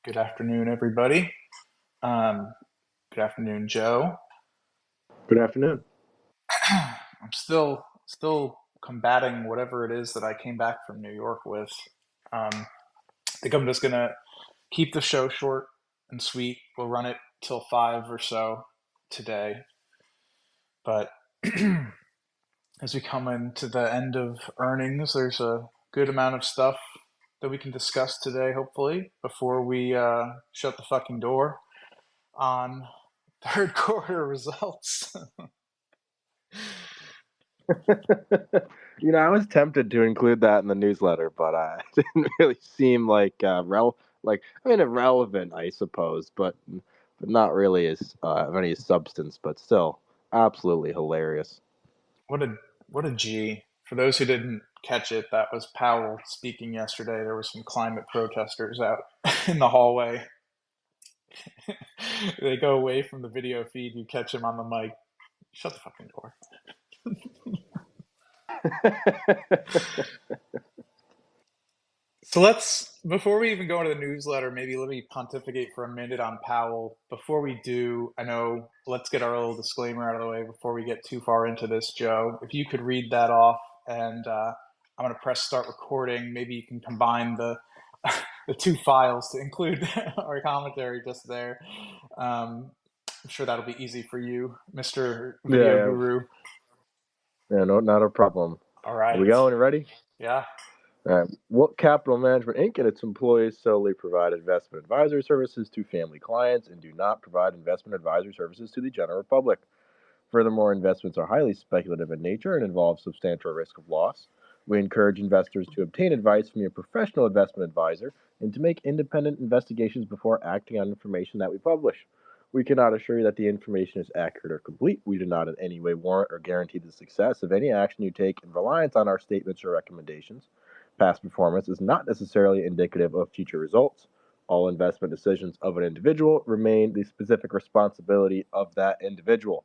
Good afternoon, everybody. Um, Good afternoon, Joe. Good afternoon. I'm still combating whatever it is that I came back from New York with. I think I'm just gonna keep the show short and sweet. We'll run it till 5 or so today. But as we come into the end of earnings, there's a good amount of stuff that we can discuss today, hopefully, before we shut the fucking door on third quarter results. I was tempted to include that in the newsletter, but it didn't really seem like irrelevant, I suppose, but not really as of any substance. But still, absolutely hilarious. What a what a G. For those who didn't catch it, that was Powell speaking yesterday. There were some climate protesters out in the hallway. They go away from the video feed, you catch him on the mic. Shut the fucking door. So let's, before we even go into the newsletter, maybe let me pontificate for a minute on Powell. Before we do, I know, let's get our little disclaimer out of the way before we get too far into this, Joe. If you could read that off, and I'm going to press start recording. Maybe you can combine the the two files to include our commentary just there. I'm sure that'll be easy for you, Mr. Video Yeah, Guru. yeah, no, not a problem. All Are we right. going? Ready? Yeah. All right. Wook Capital Management Inc. and its employees solely provide investment advisory services to family clients and do not provide investment advisory services to the general public. Furthermore, investments are highly speculative in nature and involve substantial risk of loss. We encourage investors to obtain advice from your professional investment advisor and to make independent investigations before acting on information that we publish. We cannot assure you that the information is accurate or complete. We do not in any way warrant or guarantee the success of any action you take in reliance on our statements or recommendations. Past performance is not necessarily indicative of future results. All investment decisions of an individual remain the specific responsibility of that individual.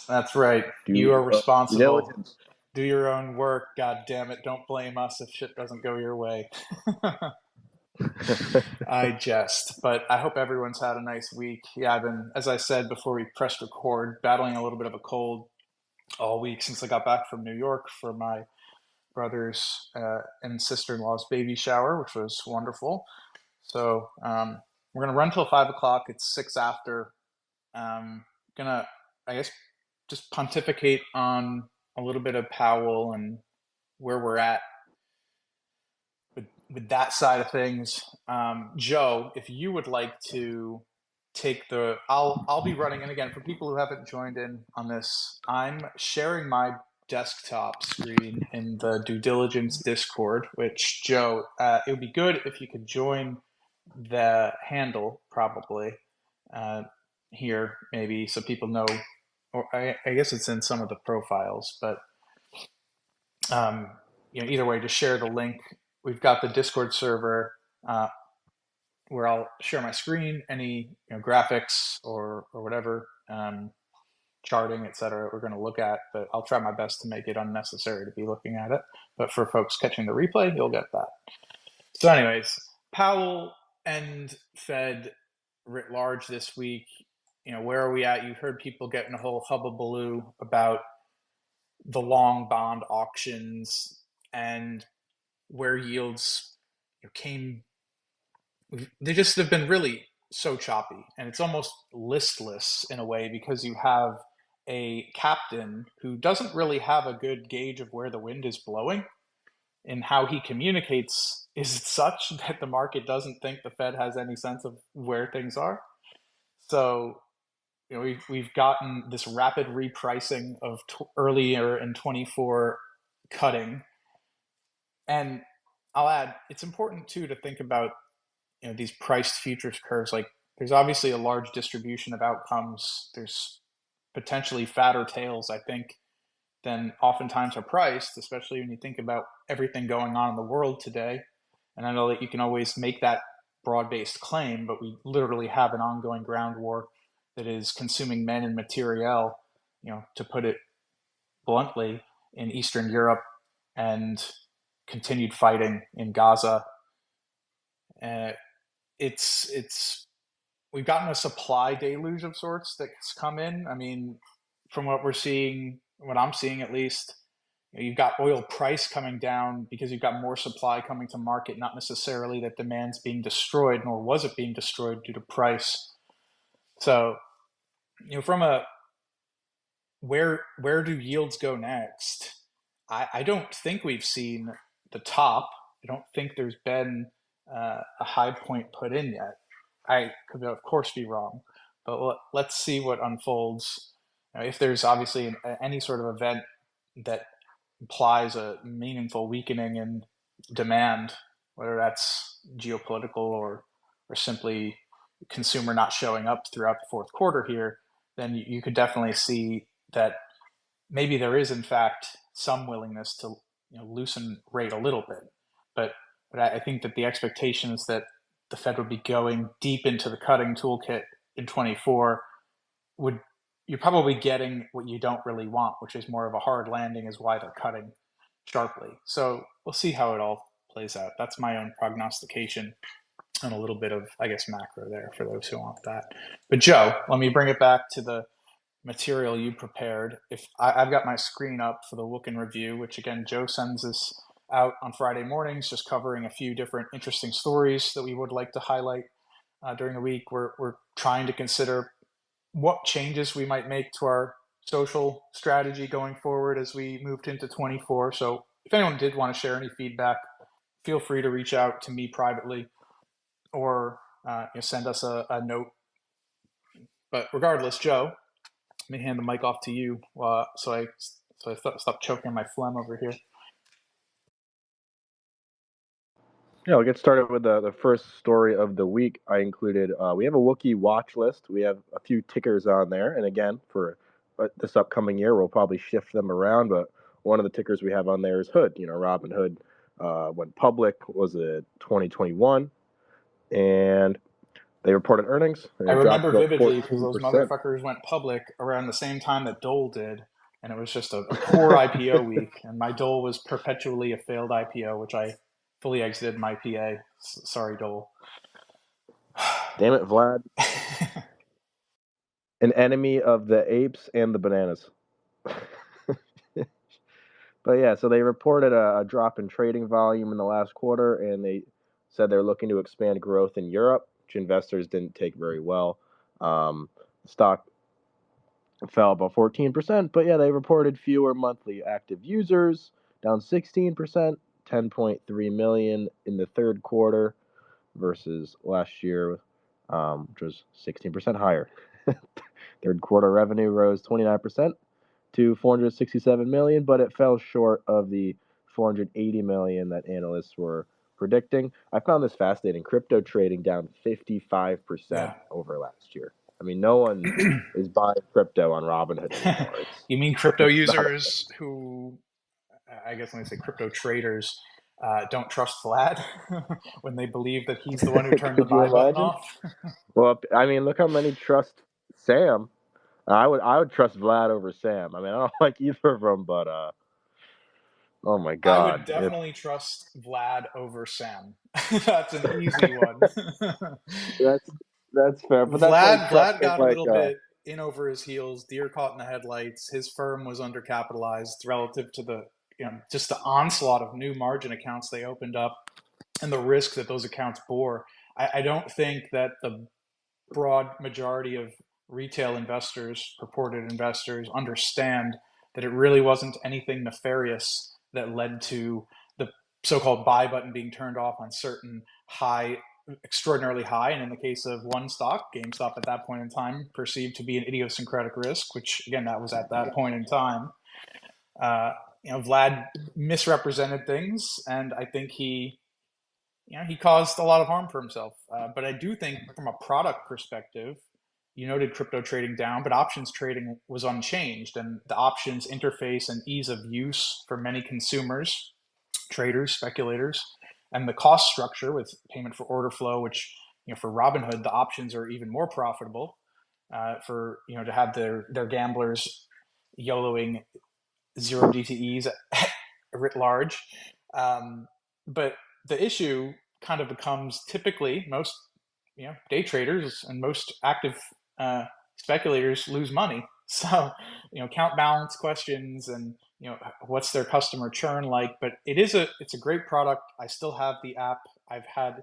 That's right. Do You are your own due responsible. diligence. Do your own work. God damn it. Don't blame us if shit doesn't go your way. I jest, but I hope everyone's had a nice week. Yeah, I've been, as I said before we pressed record, battling a little bit of a cold all week since I got back from New York for my brother's and sister-in-law's baby shower, which was wonderful. So we're gonna run till 5 o'clock. It's six after. Gonna, I guess, just pontificate on a little bit of Powell and where we're at with that side of things. Joe, if you would like to take the, I'll be running. And again, for people who haven't joined in on this, I'm sharing my desktop screen in the due diligence Discord. Which Joe, it would be good if you could join the handle probably uh, here, maybe so people know. Or I guess it's in some of the profiles, but um, either way, just share the link. We've got the Discord server uh, where I'll share my screen, any graphics or whatever, charting, etc. We're going to look at, but I'll try my best to make it unnecessary to be looking at it. But for folks catching the replay, you'll get that. So, anyways, Powell and Fed writ large this week. Where are we at? You've heard people getting a whole hubbubaloo about the long bond auctions and where yields came. They just have been really so choppy, and it's almost listless in a way because you have a captain who doesn't really have a good gauge of where the wind is blowing, and how he communicates is such that the market doesn't think the Fed has any sense of where things are. So we've gotten this rapid repricing of earlier in 24 cutting. And I'll add, it's important too to think about these priced futures curves. Like, there's obviously a large distribution of outcomes. There's potentially fatter tails, I think, than oftentimes are priced, especially when you think about everything going on in the world today. And I know that you can always make that broad-based claim, but we literally have an ongoing ground war that is consuming men and materiel, to put it bluntly, in Eastern Europe, and continued fighting in Gaza. it's we've gotten a supply deluge of sorts that's come in. I mean, from what we're seeing, what I'm seeing at least, you've got oil price coming down because you've got more supply coming to market, not necessarily that demand's being destroyed, nor was it being destroyed due to price. So, from a where do yields go next? I don't think we've seen the top. I don't think there's been a high point put in yet. I could, of course, be wrong, but let's see what unfolds. If there's obviously any sort of event that implies a meaningful weakening in demand, whether that's geopolitical or simply consumer not showing up throughout the fourth quarter here, then you could definitely see that maybe there is in fact some willingness to loosen rate a little bit. But I think that the expectation is that the Fed would be going deep into the cutting toolkit in 24 would you're probably getting what you don't really want, which is more of a hard landing, is why they're cutting sharply. So we'll see how it all plays out. That's my own prognostication and a little bit of, I guess, macro there for those who want that. But Joe, let me bring it back to the material you prepared. If I've got my screen up for the Wook in Review, which again, Joe sends us out on Friday mornings, just covering a few different interesting stories that we would like to highlight during the week. We're trying to consider what changes we might make to our social strategy going forward as we moved into 24. So if anyone did want to share any feedback, feel free to reach out to me privately or send us a note. But regardless, Joe, let me hand the mic off to you so I stop choking on my phlegm over here. Yeah, I'll get started with the first story of the week. I included, we have a Wookiee watch list. We have a few tickers on there. And again, for this upcoming year, we'll probably shift them around. But one of the tickers we have on there is Hood. Robinhood went public, was it 2021? And they reported earnings. And I it dropped remember about vividly because those 14%. motherfuckers went public around the same time that Dole did. And it was just a poor IPO week. And my Dole was perpetually a failed IPO, which I fully exited my PA. Sorry, Dole. Damn it, Vlad. An enemy of the apes and the bananas. But yeah, so they reported a drop in trading volume in the last quarter, and they said they're looking to expand growth in Europe, which investors didn't take very well. Stock fell about 14%, but yeah, they reported fewer monthly active users, down 16%, 10.3 million in the third quarter versus last year, which was 16% higher. Third quarter revenue rose 29% to 467 million, but it fell short of the 480 million that analysts were predicting. I found this fascinating. Crypto trading down 55% Yeah. over last year. I mean, no one is buying crypto on Robinhood anymore. You mean crypto It's not. users who, I guess when they say crypto traders, don't trust Vlad when they believe that he's the one who turned the Could you buy button imagine? off? Well, I mean, look how many trust Sam. I would trust Vlad over Sam. I mean, I don't like either of them, but oh my I would God, definitely trust Vlad over Sam. That's an easy one. that's that's fair, but that's like Vlad trusting got a like little bit in over his heels, deer caught in the headlights. His firm was undercapitalized relative to the just the onslaught of new margin accounts they opened up and the risk that those accounts bore. I don't think that the broad majority of retail investors, purported investors, understand that it really wasn't anything nefarious that led to the so-called buy button being turned off on certain high, extraordinarily high, and in the case of one stock, GameStop at that point in time, perceived to be an idiosyncratic risk, which again, that was at that point in time. Uh, Vlad misrepresented things, and I think he caused a lot of harm for himself. But I do think from a product perspective, you noted crypto trading down, but options trading was unchanged. And the options interface and ease of use for many consumers, traders, speculators, and the cost structure with payment for order flow, which, for Robinhood, the options are even more profitable for, to have their gamblers YOLOing zero DTEs writ large. But the issue kind of becomes typically most day traders and most active speculators lose money. So, count balance questions and, what's their customer churn like, but it's a great product. I still have the app. I've had,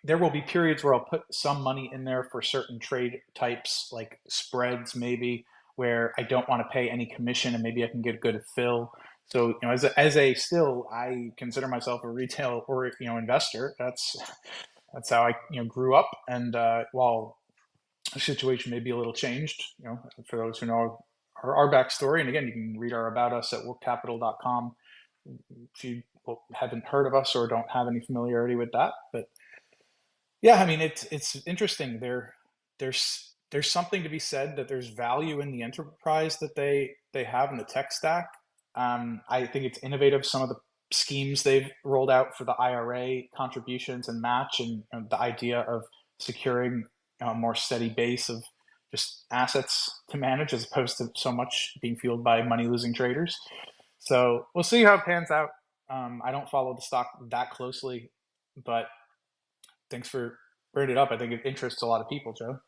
there will be periods where I'll put some money in there for certain trade types, like spreads, maybe, where I don't want to pay any commission and maybe I can get a good fill. So, as a still, I consider myself a retail or, investor. That's how I, grew up. And while the situation may be a little changed, for those who know our backstory, and again, you can read our about us at wookcapital.com if you haven't heard of us or don't have any familiarity with that. But yeah, I mean, it's interesting. There's something to be said that there's value in the enterprise that they have in the tech stack. I think it's innovative. Some of the schemes they've rolled out for the IRA contributions and match, and the idea of securing a more steady base of just assets to manage as opposed to so much being fueled by money losing traders. So we'll see how it pans out. I don't follow the stock that closely, but thanks for bringing it up. I think it interests a lot of people, Joe.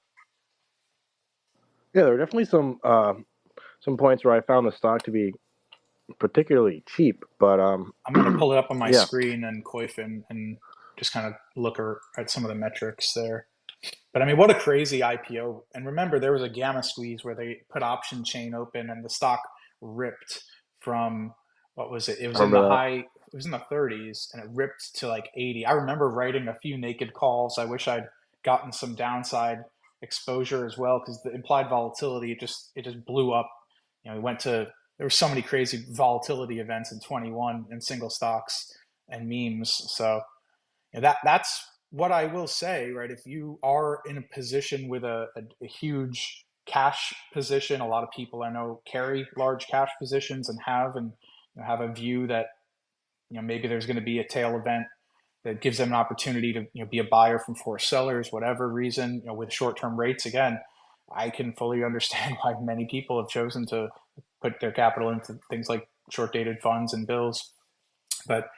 Yeah, there are definitely some points where I found the stock to be particularly cheap, but I'm going to pull it up on my yeah, screen and Coif and just kind of look at some of the metrics there. But I mean, what a crazy IPO. And remember, there was a gamma squeeze where they put option chain open and the stock ripped from, what was it? It I was in the remember that. high, it was in the 30s and it ripped to like 80. I remember writing a few naked calls. I wish I'd gotten some downside exposure as well, because the implied volatility, it just blew up. It went to, there were so many crazy volatility events in 21 in single stocks and memes. So that's what I will say, right? If you are in a position with a huge cash position, a lot of people I know carry large cash positions and have a view that maybe there's going to be a tail event that gives them an opportunity to be a buyer from forced sellers, whatever reason, with short-term rates. Again, I can fully understand why many people have chosen to put their capital into things like short-dated funds and bills. But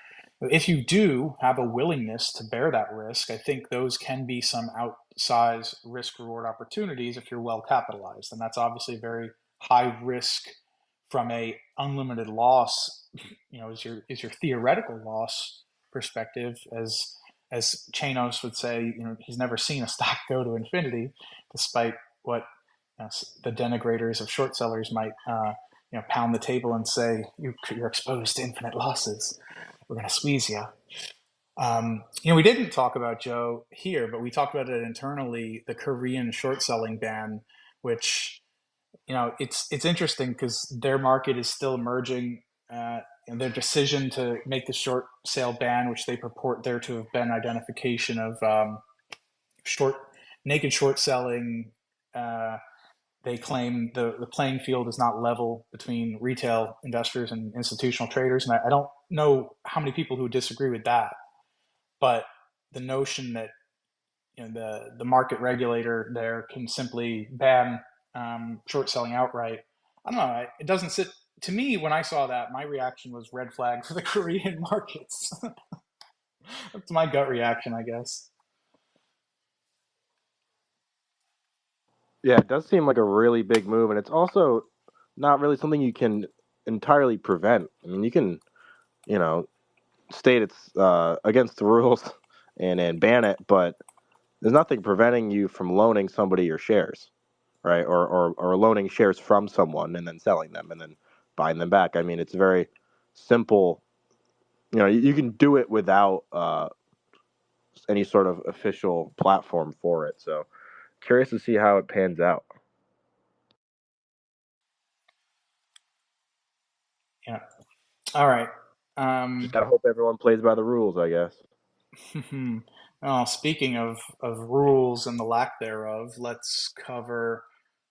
if you do have a willingness to bear that risk, I think those can be some outsized risk reward opportunities if you're well capitalized. And that's obviously very high risk from a unlimited loss, is your theoretical loss perspective, as Chanos would say, he's never seen a stock go to infinity, despite what the denigrators of short sellers might pound the table and say you're exposed to infinite losses. We're going to squeeze you. We didn't talk about, Joe, here, but we talked about it internally, the Korean short selling ban, which, it's interesting because their market is still emerging. And their decision to make the short sale ban, which they purport there to have been identification of short, naked short selling. They claim the playing field is not level between retail investors and institutional traders. And I don't know how many people who disagree with that, but the notion that the market regulator there can simply ban short selling outright, I don't know. It doesn't sit to me. When I saw that, my reaction was red flag for the Korean markets. That's my gut reaction, I guess. Yeah, it does seem like a really big move, and it's also not really something you can entirely prevent. I mean, you can, you know, state it's against the rules and ban it, but there's nothing preventing you from loaning somebody your shares, right? Or loaning shares from someone and then selling them and then buying them back. I mean, it's very simple. You can do it without any sort of official platform for it. So curious to see how it pans out. Yeah. All right. Just gotta hope everyone plays by the rules, I guess. Well, speaking of rules and the lack thereof, let's cover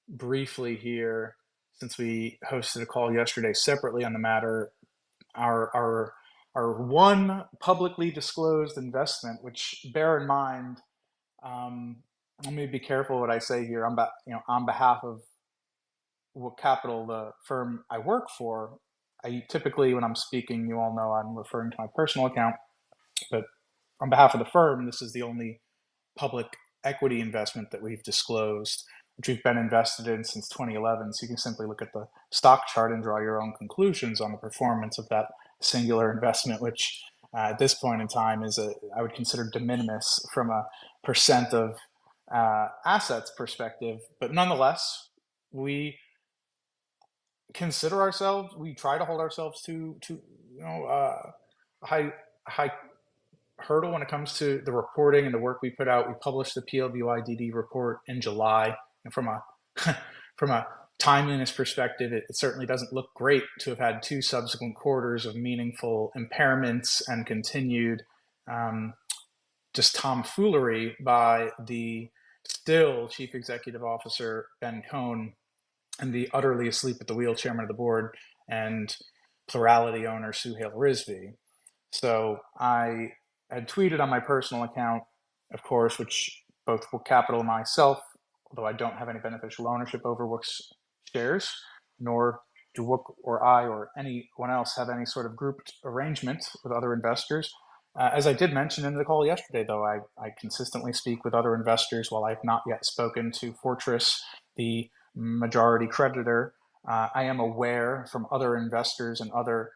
briefly here, since we hosted a call yesterday separately on the matter, our our our one publicly disclosed investment, which bear in mind, um, let me be careful what I say here. On behalf of Wook Capital, the firm I work for. I typically, when I'm speaking, you all know I'm referring to my personal account, but on behalf of the firm, this is the only public equity investment that we've disclosed, which we've been invested in since 2011. So you can simply look at the stock chart and draw your own conclusions on the performance of that singular investment, which at this point in time is I would consider de minimis from a percent of assets perspective. But nonetheless, we consider ourselves, we try to hold ourselves to a high hurdle when it comes to the reporting and the work we put out. We published the PLBYDD report in July, and from a from a timeliness perspective, it certainly doesn't look great to have had two subsequent quarters of meaningful impairments and continued just tomfoolery by the still Chief Executive Officer Ben Cohn and the utterly asleep at the wheel chairman of the board and plurality owner Suhail Rizvi. So I had tweeted on my personal account, of course, which both Wook Capital and myself, although I don't have any beneficial ownership over Wook's shares, nor do Wook or I or anyone else have any sort of grouped arrangement with other investors. As I did mention in the call yesterday, though, I consistently speak with other investors while I've not yet spoken to Fortress, the majority creditor. I am aware from other investors and other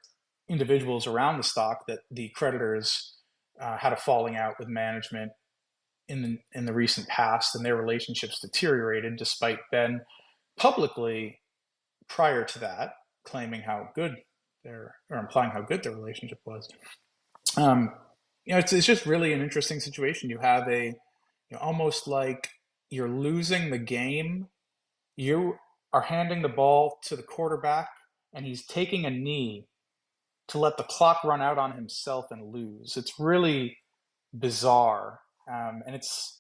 individuals around the stock that the creditors had a falling out with management in the recent past, and their relationships deteriorated despite Ben publicly prior to that claiming how good their or implying how good their relationship was. Um, it's just really an interesting situation. You have almost like you're losing the game. You are handing the ball to the quarterback, and he's taking a knee to let the clock run out on himself and lose. It's really bizarre, and it's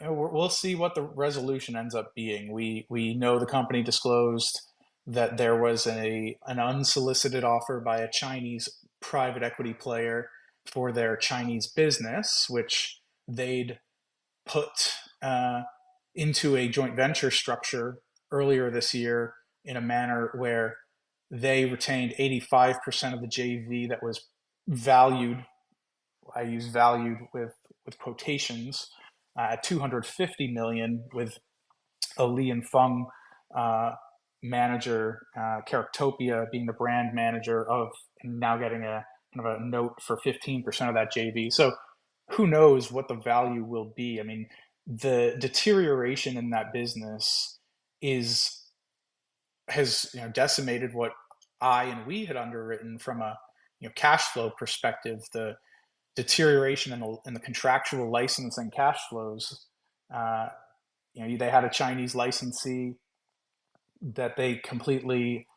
we'll see what the resolution ends up being. We know the company disclosed that there was an unsolicited offer by a Chinese private equity player for their Chinese business, which they'd put into a joint venture structure earlier this year in a manner where they retained 85% of the JV that was valued. I use valued with quotations at 250 million, with a Li and Feng manager, Charactopia being the brand manager of, and now getting a kind of a note for 15% of that JV. So who knows what the value will be? I mean, the deterioration in that business has decimated what I and we had underwritten from a cash flow perspective. The deterioration in the contractual licensing cash flows. They had a Chinese licensee that they completely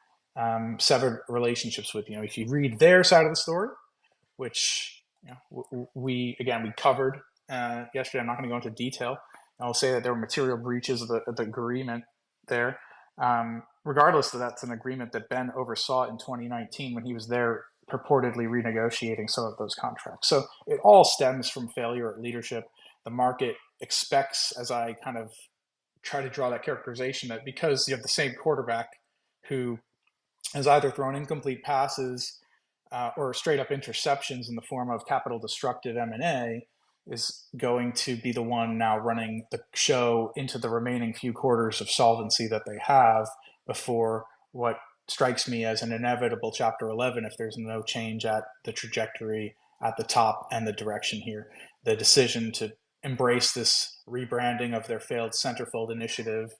severed relationships with. If you read their side of the story, which we covered yesterday, I'm not going to go into detail. I'll say that there were material breaches of the agreement there. Regardless of that's an agreement that Ben oversaw in 2019 when he was there purportedly renegotiating some of those contracts. So it all stems from failure at leadership. The market expects, as I kind of try to draw that characterization, that because you have the same quarterback who has either thrown incomplete passes or straight up interceptions in the form of capital destructive M&A, is going to be the one now running the show into the remaining few quarters of solvency that they have before what strikes me as an inevitable Chapter 11 if there's no change at the trajectory at the top and the direction here. The decision to embrace this rebranding of their failed Centerfold initiative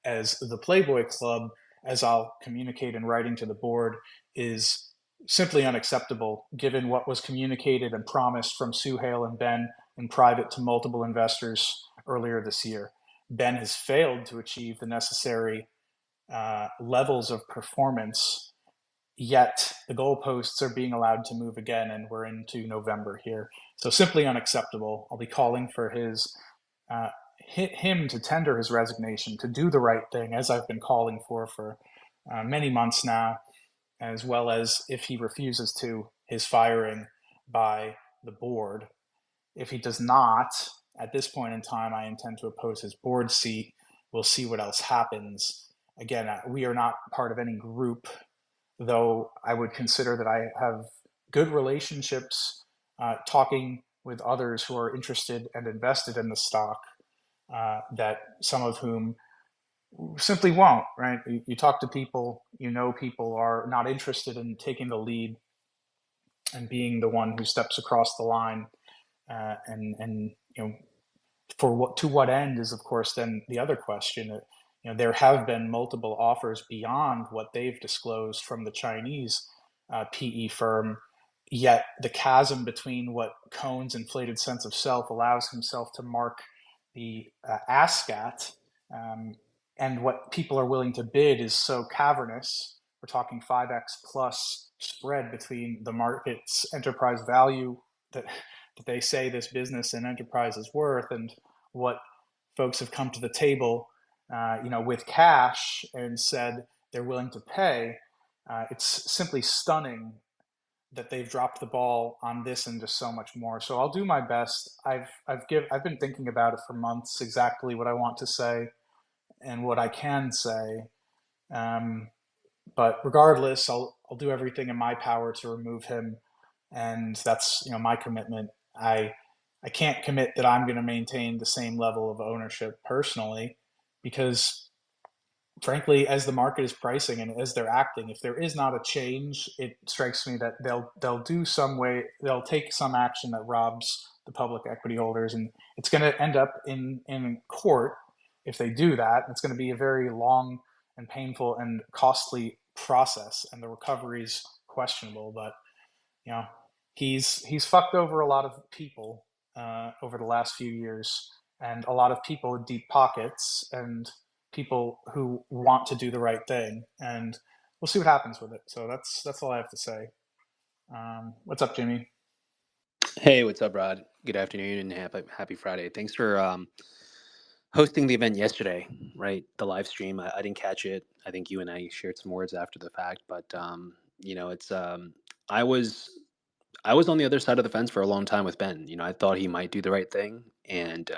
as the Playboy Club, as I'll communicate in writing to the board, is simply unacceptable given what was communicated and promised from Suhail and Ben in private to multiple investors earlier this year. Ben has failed to achieve the necessary levels of performance, yet the goalposts are being allowed to move again, and we're into November here. So simply unacceptable. I'll be calling for him to tender his resignation, to do the right thing, as I've been calling for many months now, as well as, if he refuses to, his firing by the board. If he does not, at this point in time, I intend to oppose his board seat. We'll see what else happens. Again, we are not part of any group, though I would consider that I have good relationships talking with others who are interested and invested in the stock, that some of whom simply won't, right? You talk to people, people are not interested in taking the lead and being the one who steps across the line, and for what end is, of course, then the other question. There have been multiple offers beyond what they've disclosed from the Chinese PE firm, yet the chasm between what Cohn's inflated sense of self allows himself to mark the ASCAT, and what people are willing to bid is so cavernous. We're talking 5x plus spread between the market's enterprise value that they say this business and enterprise is worth, and what folks have come to the table, with cash and said they're willing to pay. It's simply stunning that they've dropped the ball on this and just so much more. So I'll do my best. I've been thinking about it for months, exactly what I want to say and what I can say. But regardless, I'll do everything in my power to remove him, and that's my commitment. I can't commit that I'm going to maintain the same level of ownership personally, because frankly, as the market is pricing and as they're acting, if there is not a change, it strikes me that they'll take some action that robs the public equity holders, and it's going to end up in court if they do that. It's going to be a very long and painful and costly process, and the recovery is questionable. But you know, he's fucked over a lot of people over the last few years, and a lot of people with deep pockets, and people who want to do the right thing. And we'll see what happens with it. So that's all I have to say. What's up, Jimmy? Hey, what's up, Rod? Good afternoon and happy Friday. Thanks for hosting the event yesterday, right? The live stream. I didn't catch it. I think you and I shared some words after the fact, but it's I was I was on the other side of the fence for a long time with Ben. I thought he might do the right thing, and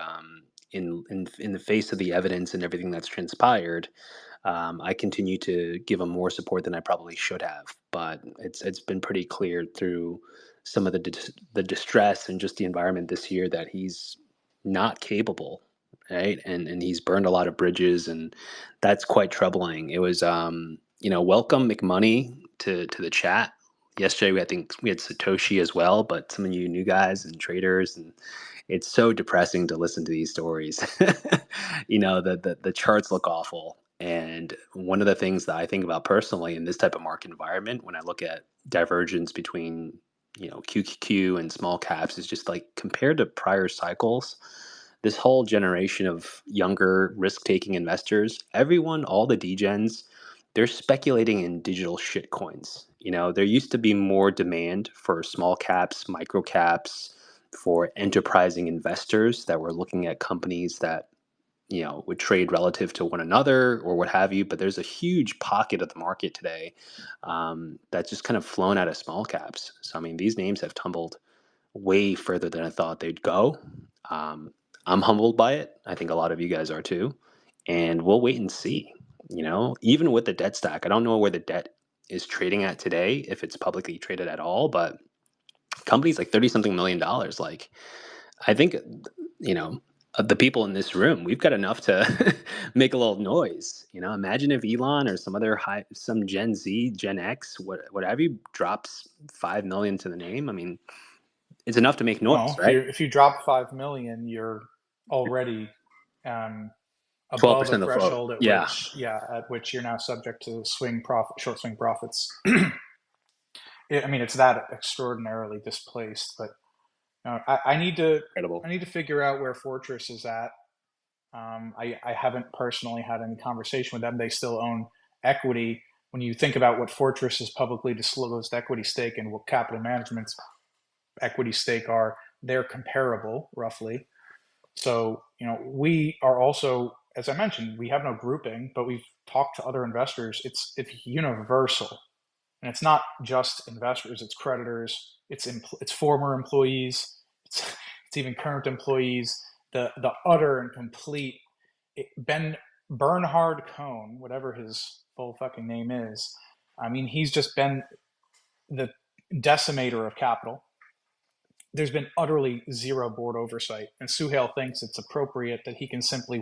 in the face of the evidence and everything that's transpired, I continue to give him more support than I probably should have. But it's been pretty clear through some of the distress and just the environment this year that he's not capable, right? And he's burned a lot of bridges, and that's quite troubling. It was welcome McMoney to the chat. Yesterday, I think we had Satoshi as well, but some of you new guys and traders, and it's so depressing to listen to these stories. The charts look awful. And one of the things that I think about personally in this type of market environment, when I look at divergence between, QQQ and small caps, is just like compared to prior cycles, this whole generation of younger risk-taking investors, everyone, all the degens, they're speculating in digital shit coins. There used to be more demand for small caps, micro caps, for enterprising investors that were looking at companies that would trade relative to one another or what have you. But there's a huge pocket of the market today that's just kind of flown out of small caps. So I mean, these names have tumbled way further than I thought they'd go. um, I'm humbled by it. I think a lot of you guys are too, and we'll wait and see. Even with the debt stack, I don't know where the debt is trading at today, if it's publicly traded at all, but companies like 30 something million dollars, like, I think, the people in this room, we've got enough to make a little noise. Imagine if Elon or some Gen Z, Gen X, what have you, drops 5 million to the name. I mean, it's enough to make noise, Well, right? if you drop 5 million, you're already above 12% a of the float. threshold Yeah. at which you're now subject to short swing profits. I mean, it's that extraordinarily displaced. But I need to Incredible. figure out where Fortress is at. I haven't personally had any conversation with them. They still own equity. When you think about what Fortress's publicly disclosed equity stake and what Capital Management's equity stake are, they're comparable roughly. So, we are also, as I mentioned, we have no grouping, but we've talked to other investors. It's universal, and it's not just investors. It's creditors. It's former employees. It's even current employees. The utter and complete Ben Bernhard Cohn, whatever his full fucking name is. I mean, he's just been the decimator of capital. there's been utterly zero board oversight. And Suhail thinks it's appropriate that he can simply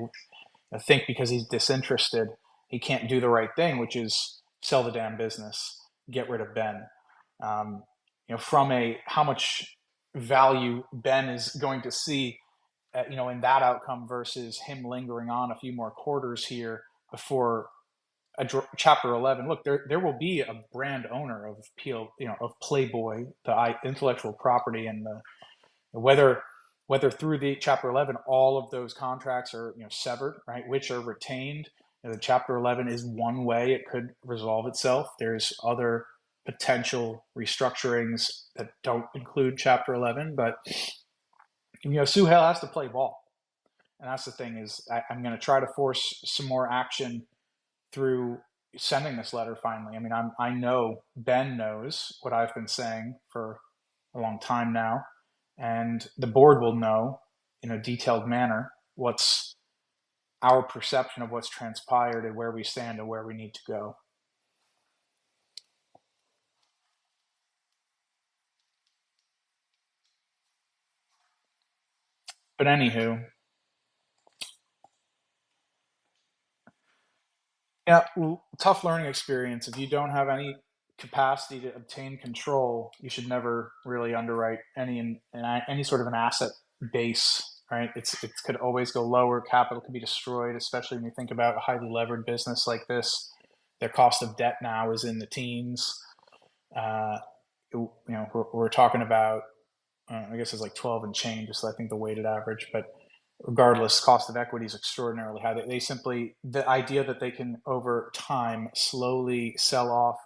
think because he's disinterested, he can't do the right thing, which is sell the damn business, get rid of Ben. From how much value Ben is going to see, in that outcome versus him lingering on a few more quarters here before Chapter 11. Look, there will be a brand owner of of Playboy, the intellectual property, and whether through the Chapter 11 all of those contracts are severed, right, which are retained. The Chapter 11 is one way it could resolve itself. There's other potential restructurings that don't include Chapter 11, but Suhail has to play ball, and that's the thing is I'm going to try to force some more action through sending this letter finally. I mean, I know Ben knows what I've been saying for a long time now, and the board will know in a detailed manner what's our perception of what's transpired and where we stand and where we need to go. But anywho, yeah, tough learning experience. If you don't have any capacity to obtain control, you should never really underwrite any sort of an asset base, right? It could always go lower. Capital could be destroyed, especially when you think about a highly levered business like this. Their cost of debt now is in the teens. We're talking about, I guess it's like 12 and change, so I think the weighted average, but regardless, cost of equity is extraordinarily high. They simply, the idea that they can over time slowly sell off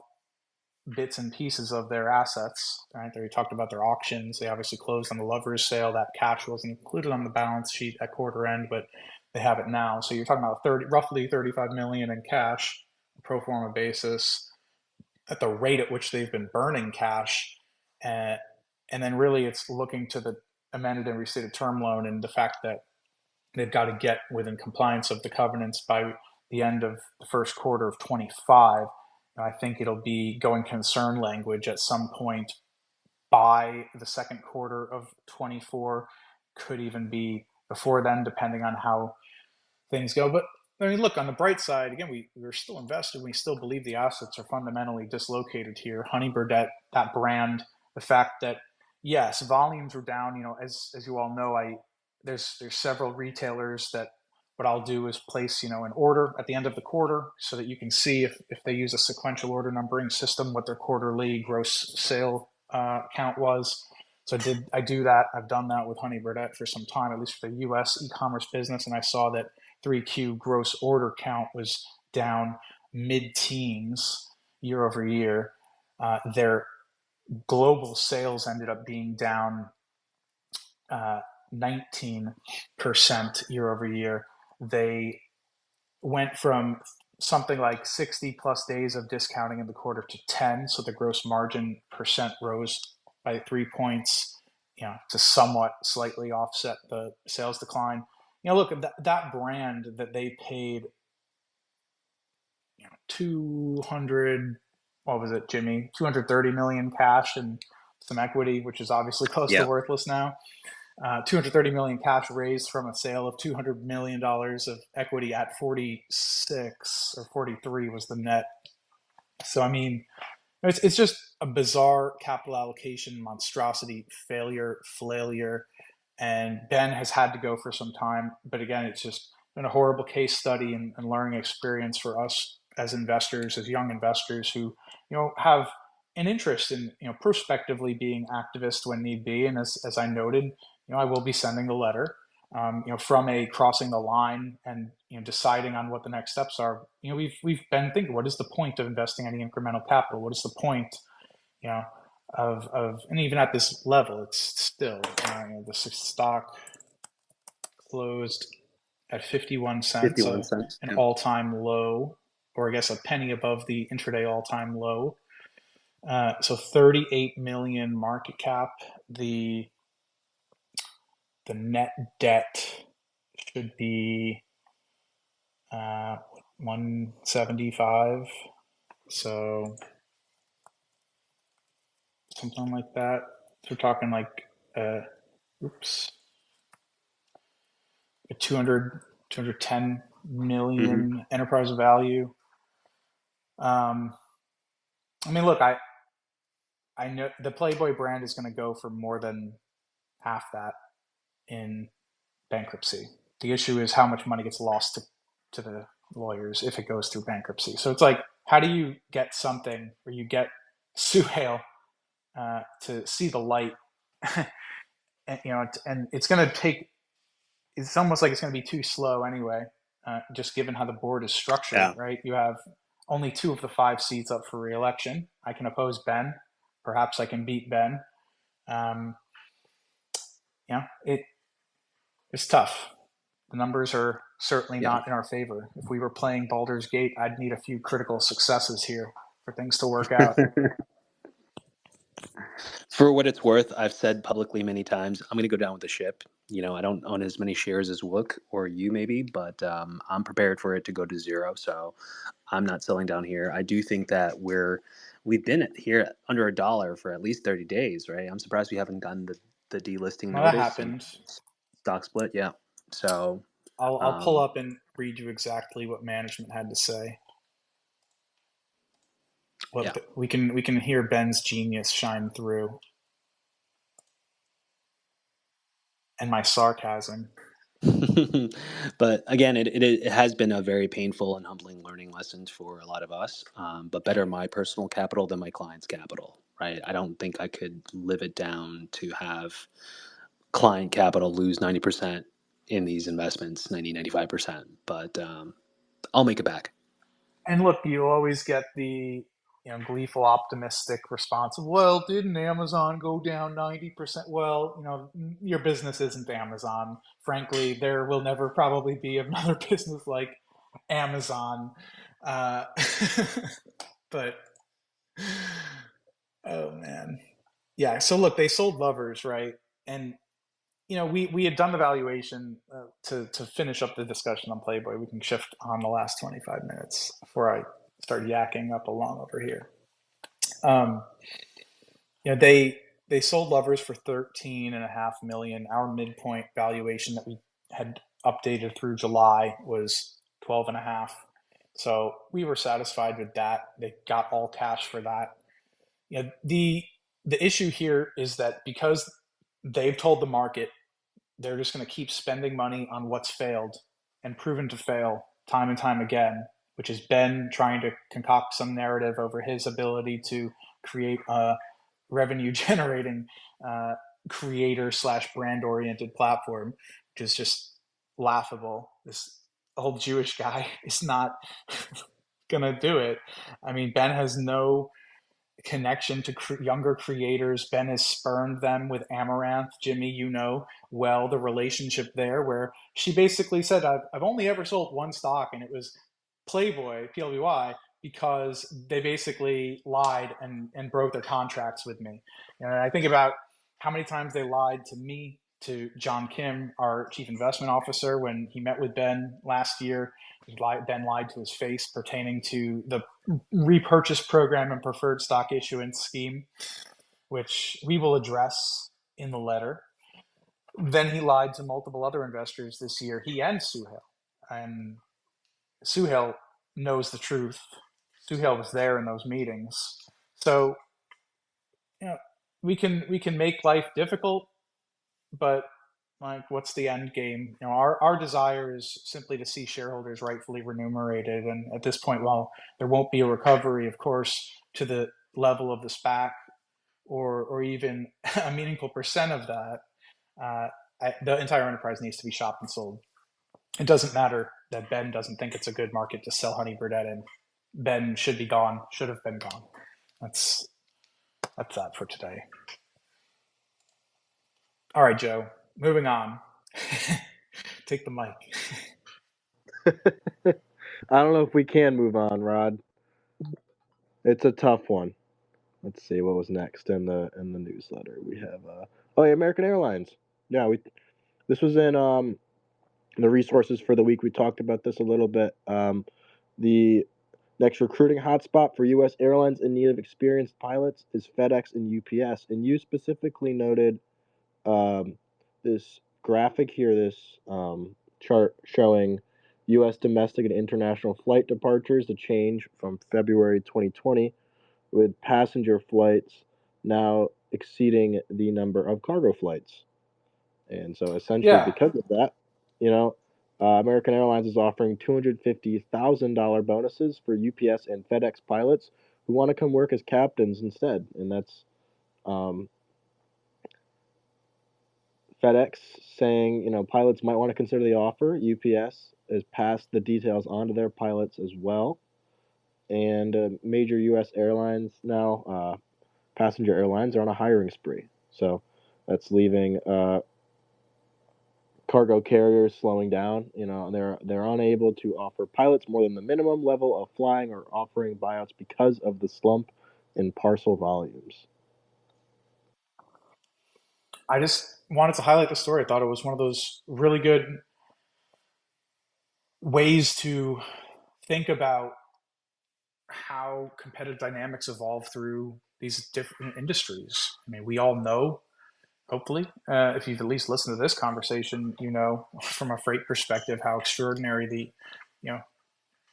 bits and pieces of their assets, right? They talked about their auctions. They obviously closed on the Lovers sale. That cash wasn't included on the balance sheet at quarter end, but they have it now. So you're talking about roughly 35 million in cash, pro forma basis, at the rate at which they've been burning cash. And then really it's looking to the amended and restated term loan and the fact that they've got to get within compliance of the covenants by the end of the first quarter of 25. I think it'll be going concern language at some point by the second quarter of 24. Could even be before then, depending on how things go. But I mean, look, on the bright side, again, we're still invested. We still believe the assets are fundamentally dislocated here. Honey Birdette, that brand, the fact that, yes, volumes were down, as you all know, there's several retailers that what I'll do is place, an order at the end of the quarter so that you can see if they use a sequential order numbering system, what their quarterly gross sale count was. So I do that. I've done that with Honey Birdette for some time, at least for the U.S. e-commerce business, and I saw that 3Q gross order count was down mid-teens year over year. Their global sales ended up being down 19% year over year. They went from something like 60 plus days of discounting in the quarter to 10. So the gross margin percent rose by 3 points, to somewhat slightly offset the sales decline. Look at that brand that they paid, 200, what was it, Jimmy? 230 million cash and some equity, which is obviously close to worthless now. 230 million cash raised from a sale of $200 million of equity at 46 or 43 was the net. So, I mean, it's just a bizarre capital allocation monstrosity, failure. And Ben has had to go for some time. But again, it's just been a horrible case study and learning experience for us as investors, as young investors who, have an interest in, prospectively being activists when need be. And as I noted, I will be sending the letter, from a crossing the line and, deciding on what the next steps are. We've been thinking, what is the point of investing any incremental capital? What is the point, of and even at this level, it's still, the stock closed at 51 cents, 51 cents. an all-time low, or I guess a penny above the intraday all-time low. So 38 million market cap. The net debt should be 175. So something like that. So we're talking like oops, 210 Mm-hmm. million enterprise value. I mean, look, I know the Playboy brand is going to go for more than half that in bankruptcy. The issue is how much money gets lost to the lawyers if it goes through bankruptcy. So it's like, how do you get something where you get Suhail to see the light? And, and it's going to take. It's almost like it's going to be too slow anyway, just given how the board is structured. Yeah. Right? You have only 2 of the 5 seats up for re-election. I can oppose Ben. Perhaps I can beat Ben. Um, it's tough. The numbers are certainly Yeah. not in our favor. If we were playing Baldur's Gate, I'd need a few critical successes here for things to work out. For what it's worth, I've said publicly many times, I'm going to go down with the ship. I don't own as many shares as Wook or you maybe, but I'm prepared for it to go to zero. So I'm not selling down here. I do think that we've been here under $1 for at least 30 days, right? I'm surprised we haven't gotten the delisting Well, that notice and happened. stock split. Yeah. So I'll pull um, up and read you exactly what management had to say. yeah. We can hear Ben's genius shine through, and my sarcasm. But again, it has been a very painful and humbling learning lesson for a lot of us. But better my personal capital than my client's capital, right? I don't think I could live it down to have client capital lose 90% in these investments, 95%. But I'll make it back. And look, you always get the gleeful, optimistic response of, "Well, didn't Amazon go down 90%?" Well, your business isn't Amazon. Frankly, there will never probably be another business like Amazon. Uh, but oh man, yeah. So look, they sold Lovers, right? And we had done the valuation to finish up the discussion on Playboy. We can shift on the last 25 minutes before I start yakking up along over here. Um, they sold Lovers for 13.5 million. Our midpoint valuation that we had updated through July was 12.5. So we were satisfied with that. They got all cash for that. The issue here is that because they've told the market they're just going to keep spending money on what's failed and proven to fail time and time again, which is Ben trying to concoct some narrative over his ability to create a revenue generating creator slash brand oriented platform, which is just laughable. This old Jewish guy is not going to do it. I mean, Ben has no connection to younger creators. Ben has spurned them with Amaranth. Jimmy, well the relationship there, where she basically said, I've only ever sold one stock, and it was Playboy, PLBY, because they basically lied and broke their contracts with me. And I think about how many times they lied to me, to John Kim, our chief investment officer, when he met with Ben last year. Ben lied to his face pertaining to the repurchase program and preferred stock issuance scheme, which we will address in the letter. Then he lied to multiple other investors this year, he and Suhail. And Suhail knows the truth. Suhail was there in those meetings. So, we can make life difficult, but like, what's the end game? Our desire is simply to see shareholders rightfully remunerated. And at this point, while there won't be a recovery, of course, to the level of the SPAC or even a meaningful percent of that, the entire enterprise needs to be shopped and sold. It doesn't matter that Ben doesn't think it's a good market to sell Honey Birdette in. Ben should be gone, should have been gone. That's that for today. All right, Joe, moving on. Take the mic. I don't know if we can move on, Rod. It's a tough one. Let's see what was next in the newsletter. We have American Airlines. Yeah, this was in the resources for the week. We talked about this a little bit. The next recruiting hotspot for U.S. airlines in need of experienced pilots is FedEx and UPS. And you specifically noted this graphic here, this chart showing U.S. domestic and international flight departures, the change from February 2020, with passenger flights now exceeding the number of cargo flights. And so essentially, Yeah. because of that, you know, American Airlines is offering $250,000 bonuses for UPS and FedEx pilots who want to come work as captains instead. And that's um, FedEx saying, pilots might want to consider the offer. UPS has passed the details on to their pilots as well. And major U.S. airlines now, passenger airlines, are on a hiring spree. So that's leaving cargo carriers slowing down. They're unable to offer pilots more than the minimum level of flying or offering buyouts because of the slump in parcel volumes. I just wanted to highlight the story. I thought it was one of those really good ways to think about how competitive dynamics evolve through these different industries. I mean, we all know, hopefully, if you've at least listened to this conversation, from a freight perspective how extraordinary the,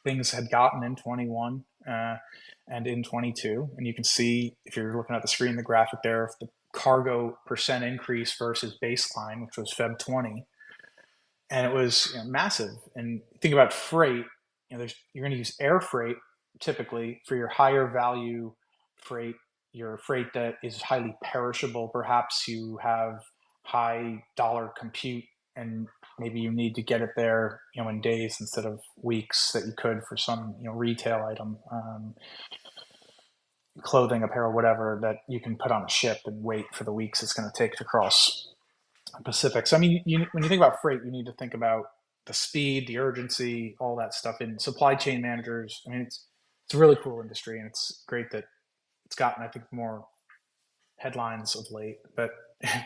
things had gotten in 21 and in 22. And you can see, if you're looking at the screen, the graphic there, the cargo percent increase versus baseline, which was Feb 20, and it was massive. And think about freight. You're going to use air freight typically for your higher value freight, your freight that is highly perishable. Perhaps you have high dollar compute, and maybe you need to get it there, in days instead of weeks that you could for some, retail item, clothing, apparel, whatever that you can put on a ship and wait for the weeks it's going to take to cross Pacific. So I mean, when you think about freight, you need to think about the speed, the urgency, all that stuff. And supply chain managers, I mean, it's a really cool industry, and it's great that it's gotten, I think, more headlines of late, but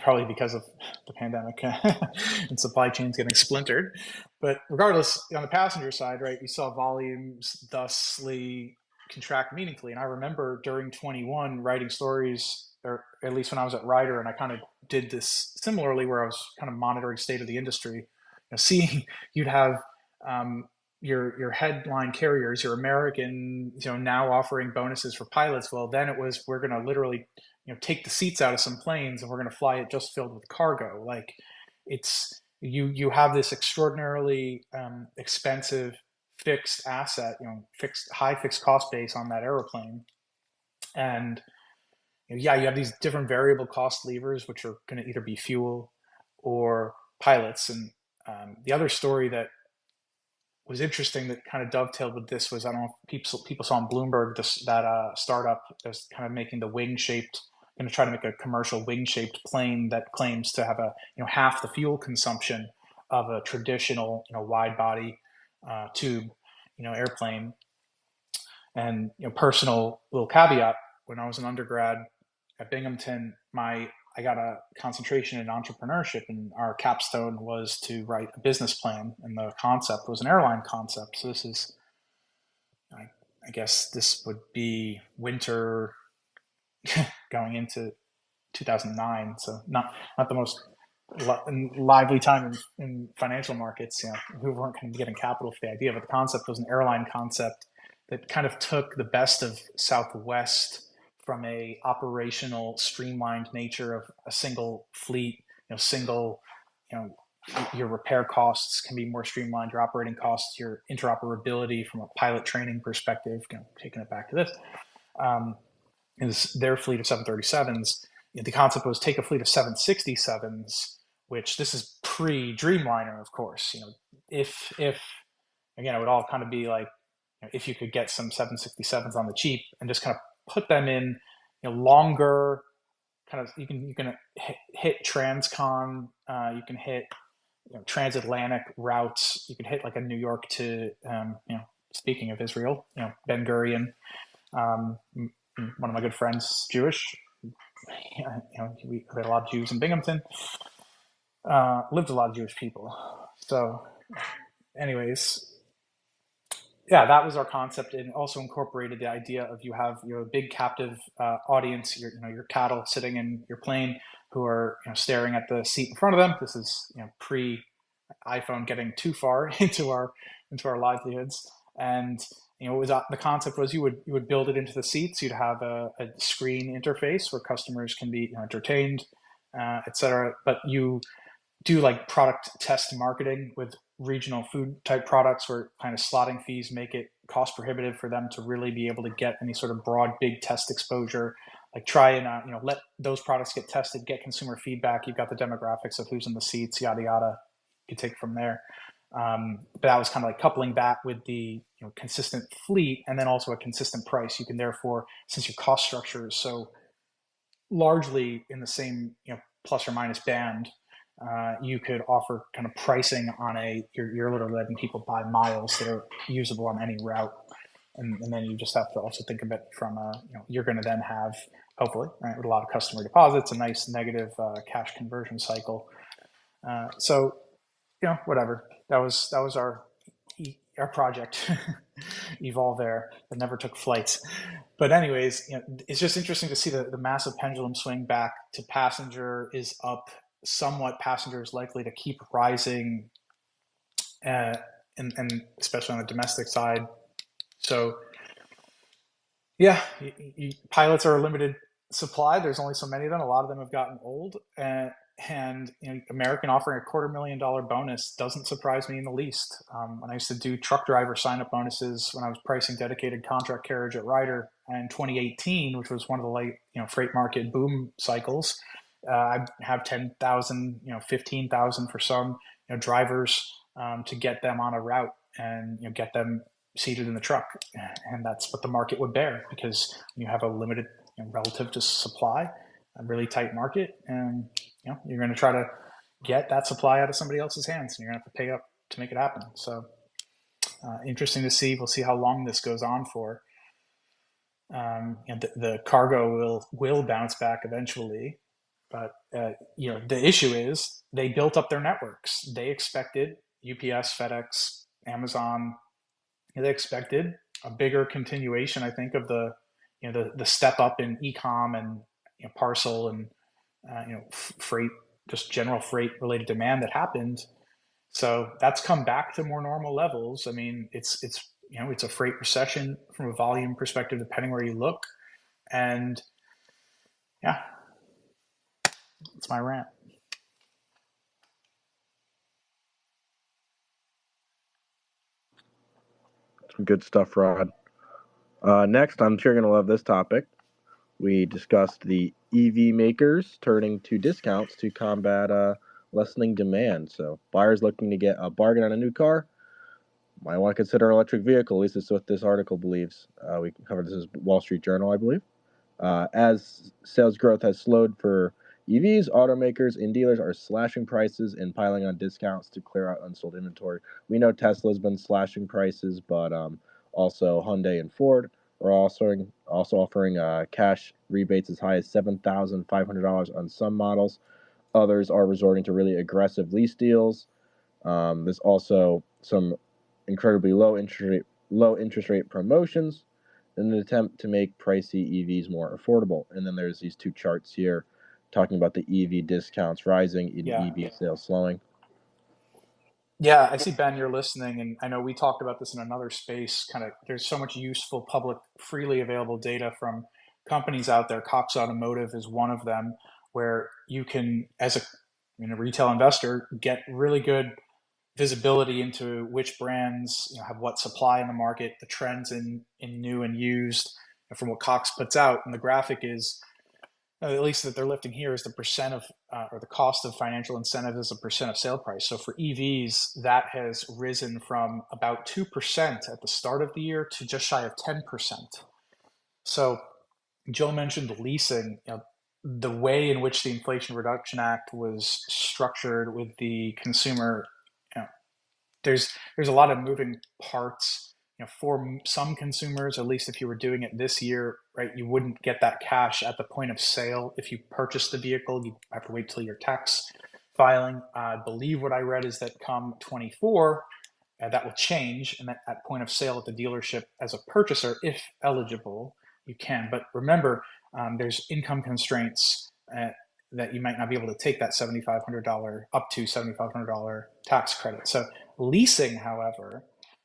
probably because of the pandemic and supply chains getting splintered. But regardless, on the passenger side, right, you saw volumes thusly contract meaningfully. And I remember during 21 writing stories, or at least when I was at Ryder, and I kind of did this similarly where I was kind of monitoring state of the industry, seeing you'd have your headline carriers, your American, now offering bonuses for pilots. Well, then it was, we're going to literally, take the seats out of some planes and we're going to fly it just filled with cargo. Like, it's, you have this extraordinarily expensive fixed asset, high fixed cost base on that airplane. And yeah, you have these different variable cost levers, which are going to either be fuel or pilots. And the other story that was interesting that kind of dovetailed with this was, I don't know if people saw on Bloomberg that startup that's kind of making the wing shaped, going to try to make a commercial wing shaped plane that claims to have half the fuel consumption of a traditional wide body tube airplane. And personal little caveat: when I was an undergrad at Binghamton, I got a concentration in entrepreneurship, and our capstone was to write a business plan, and the concept was an airline concept. So this is, I guess, this would be winter going into 2009. So not the most lively time in financial markets. We weren't going to be getting capital for the idea, but the concept was an airline concept that kind of took the best of Southwest from a operational streamlined nature of a single fleet, your repair costs can be more streamlined, your operating costs, your interoperability from a pilot training perspective, taking it back to this, is their fleet of 737s. The concept was take a fleet of 767s, which this is pre-Dreamliner, of course. If again, it would all kind of be like, if you could get some 767s on the cheap and just kind of put them in longer, kind of, you can hit transcon, you can hit transatlantic routes, you can hit like a New York to speaking of Israel, Ben Gurion, one of my good friends, Jewish. We had a lot of Jews in Binghamton. Lived a lot of Jewish people. So, anyways, yeah, that was our concept, and also incorporated the idea of you have your big captive audience, your cattle sitting in your plane. who are staring at the seat in front of them. This is pre iPhone getting too far into our livelihoods. And it was the concept was you would build it into the seats. You'd have a screen interface where customers can be entertained, etc. But you do like product test marketing with regional food type products where kind of slotting fees make it cost prohibitive for them to really be able to get any sort of broad big test exposure. Like try and let those products get tested, get consumer feedback. You've got the demographics of who's in the seats, yada yada. You take it from there. But that was kind of like coupling that with the consistent fleet and then also a consistent price. You can therefore, since your cost structure is so largely in the same plus or minus band, you could offer kind of pricing on you're literally letting people buy miles that are usable on any route. And then you just have to also think of it from you're going to then have, hopefully, right, with a lot of customer deposits, a nice negative cash conversion cycle. So whatever. That was our project, Evolve Air, that never took flights. But anyways, it's just interesting to see the massive pendulum swing back to passenger is up somewhat. Passenger is likely to keep rising, and especially on the domestic side. So yeah, pilots are a limited supply. There's only so many of them. A lot of them have gotten old, and American offering a $250,000 bonus doesn't surprise me in the least. When I used to do truck driver sign-up bonuses when I was pricing dedicated contract carriage at Ryder in 2018, which was one of the late freight market boom cycles, I have 10,000, 15,000 for some drivers to get them on a route and get them seated in the truck, and that's what the market would bear because you have a limited relative to supply, a really tight market, and you're going to try to get that supply out of somebody else's hands, and you're going to have to pay up to make it happen. So interesting to see. We'll see how long this goes on for. The cargo will bounce back eventually, but the issue is they built up their networks. They expected UPS, FedEx, Amazon. They expected a bigger continuation, I think, of the step up in e-com and parcel and freight, just general freight related demand that happened. So that's come back to more normal levels. I mean, it's a freight recession from a volume perspective, depending where you look. And yeah, that's my rant. Some good stuff, Rod. Next, I'm sure you're going to love this topic. We discussed the EV makers turning to discounts to combat lessening demand. So buyers looking to get a bargain on a new car might want to consider an electric vehicle. At least that's what this article believes. We covered this as Wall Street Journal, I believe. As sales growth has slowed for EVs, automakers and dealers are slashing prices and piling on discounts to clear out unsold inventory. We know Tesla's been slashing prices, but also Hyundai and Ford are also offering cash rebates as high as $7,500 on some models. Others are resorting to really aggressive lease deals. There's also some incredibly low interest rate promotions in an attempt to make pricey EVs more affordable. And then there's these two charts here talking about the EV discounts rising and EV sales slowing. Yeah, I see, Ben, you're listening, and I know we talked about this in another space. Kind of, there's so much useful public, freely available data from companies out there. Cox Automotive is one of them, where you can, as a retail investor, get really good visibility into which brands have what supply in the market, the trends in new and used, from what Cox puts out. And the graphic is, at least that they're lifting here, is the percent of or the cost of financial incentives as a percent of sale price. So for EVs, that has risen from about 2% at the start of the year to just shy of 10%. So Joe mentioned leasing. The way in which the Inflation Reduction Act was structured with the consumer, there's a lot of moving parts. For some consumers, at least if you were doing it this year, right, you wouldn't get that cash at the point of sale. If you purchased the vehicle, you have to wait till your tax filing. I believe what I read is that come 24, that will change, and that at point of sale at the dealership as a purchaser, if eligible, you can. But remember, there's income constraints that you might not be able to take that $7,500 up to $7,500 tax credit. So leasing, however,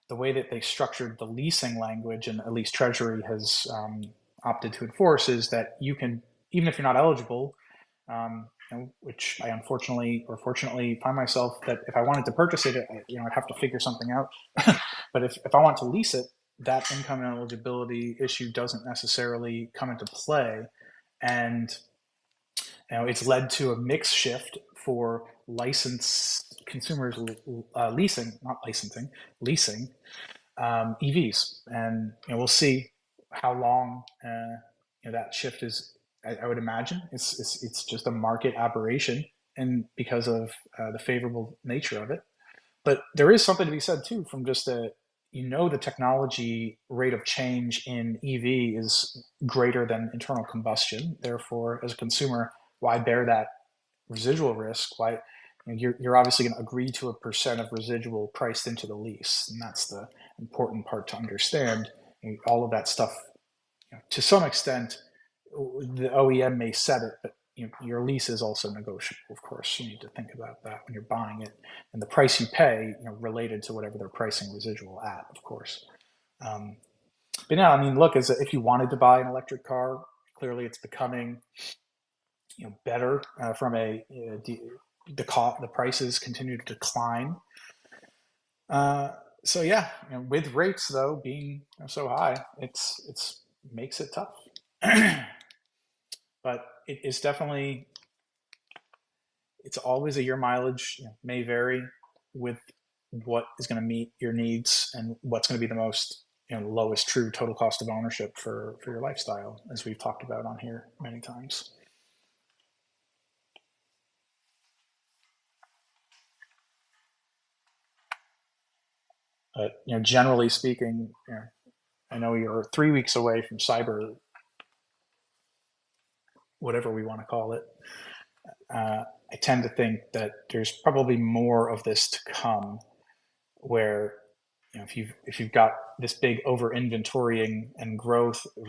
the way that they structured the leasing language, and at least Treasury has opted to enforce, is that you can, even if you're not eligible, which I unfortunately or fortunately find myself that if I wanted to purchase it, I'd have to figure something out. But if I want to lease it, that income eligibility issue doesn't necessarily come into play. And it's led to a mix shift for licensed consumers leasing EVs, and we'll see how long that shift is. I would imagine it's just a market aberration, and because of the favorable nature of it. But there is something to be said too, from just the technology rate of change in EV is greater than internal combustion. Therefore, as a consumer, why bear that residual risk? Why you're obviously going to agree to a percent of residual priced into the lease, and that's the important part to understand. All of that stuff, to some extent, the OEM may set it, but your lease is also negotiable. Of course, you need to think about that when you're buying it, and the price you pay, related to whatever they're pricing residual at, of course. But now, look, if you wanted to buy an electric car, clearly it's becoming better from the prices continue to decline. So yeah, with rates though being so high, it's makes it tough. But it's definitely, it's always a year mileage, may vary with what is going to meet your needs and what's going to be the most lowest true total cost of ownership for your lifestyle, as we've talked about on here many times. But generally speaking, I know you're 3 weeks away from cyber, whatever we want to call it. I tend to think that there's probably more of this to come, where if you've got this big over inventorying and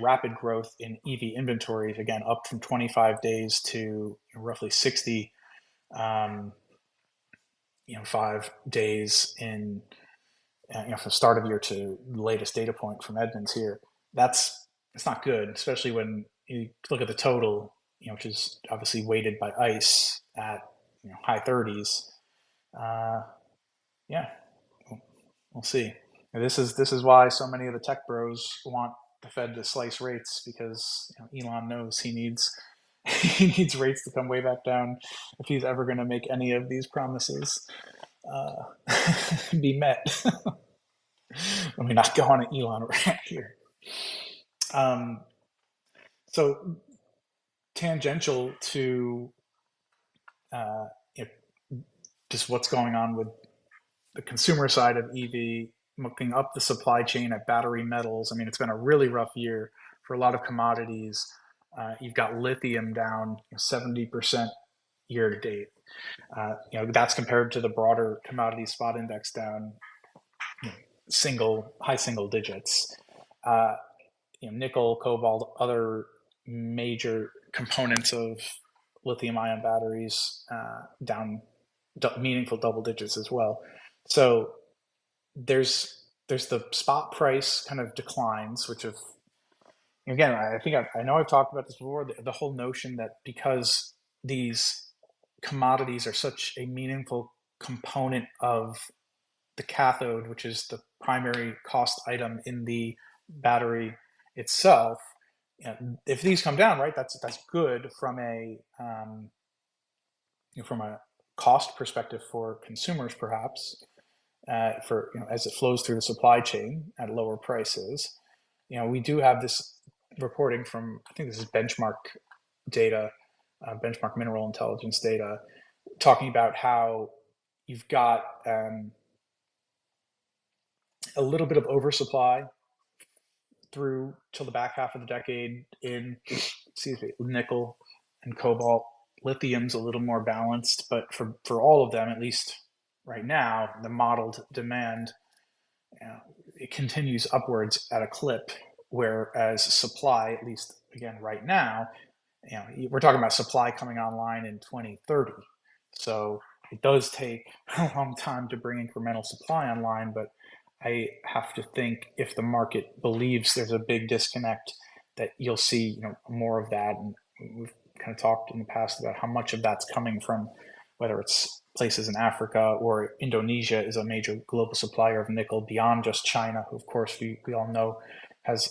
rapid growth in EV inventories, again up from 25 days to roughly 60, 5 days in from the start of the year to the latest data point from Edmunds here. It's not good, especially when you look at the total, which is obviously weighted by ICE at high 30s. Yeah, we'll see. And this is why so many of the tech bros want the Fed to slice rates, because Elon knows he needs he needs rates to come way back down if he's ever going to make any of these promises be met. Let me not go on an Elon rant here. So tangential to just what's going on with the consumer side of EV, looking up the supply chain at battery metals. It's been a really rough year for a lot of commodities. You've got lithium down 70% year to date. That's compared to the broader commodity spot index down high single digits. Nickel, cobalt, other major components of lithium-ion batteries down meaningful double digits as well. So there's the spot price kind of declines, which have, again, I think I know I've talked about this before, the whole notion that because these commodities are such a meaningful component of the cathode, which is the primary cost item in the battery itself, if these come down, right, that's good from a cost perspective for consumers, perhaps, for as it flows through the supply chain at lower prices. We do have this reporting from, I think this is benchmark data, benchmark mineral intelligence data, talking about how you've got a little bit of oversupply through till the back half of the decade in, nickel and cobalt. Lithium's a little more balanced, but for all of them, at least right now, the modeled demand, it continues upwards at a clip, whereas supply, at least again right now, we're talking about supply coming online in 2030. So it does take a long time to bring incremental supply online, but I have to think if the market believes there's a big disconnect, that you'll see more of that. And we've kind of talked in the past about how much of that's coming from whether it's places in Africa or Indonesia is a major global supplier of nickel beyond just China, who of course we all know has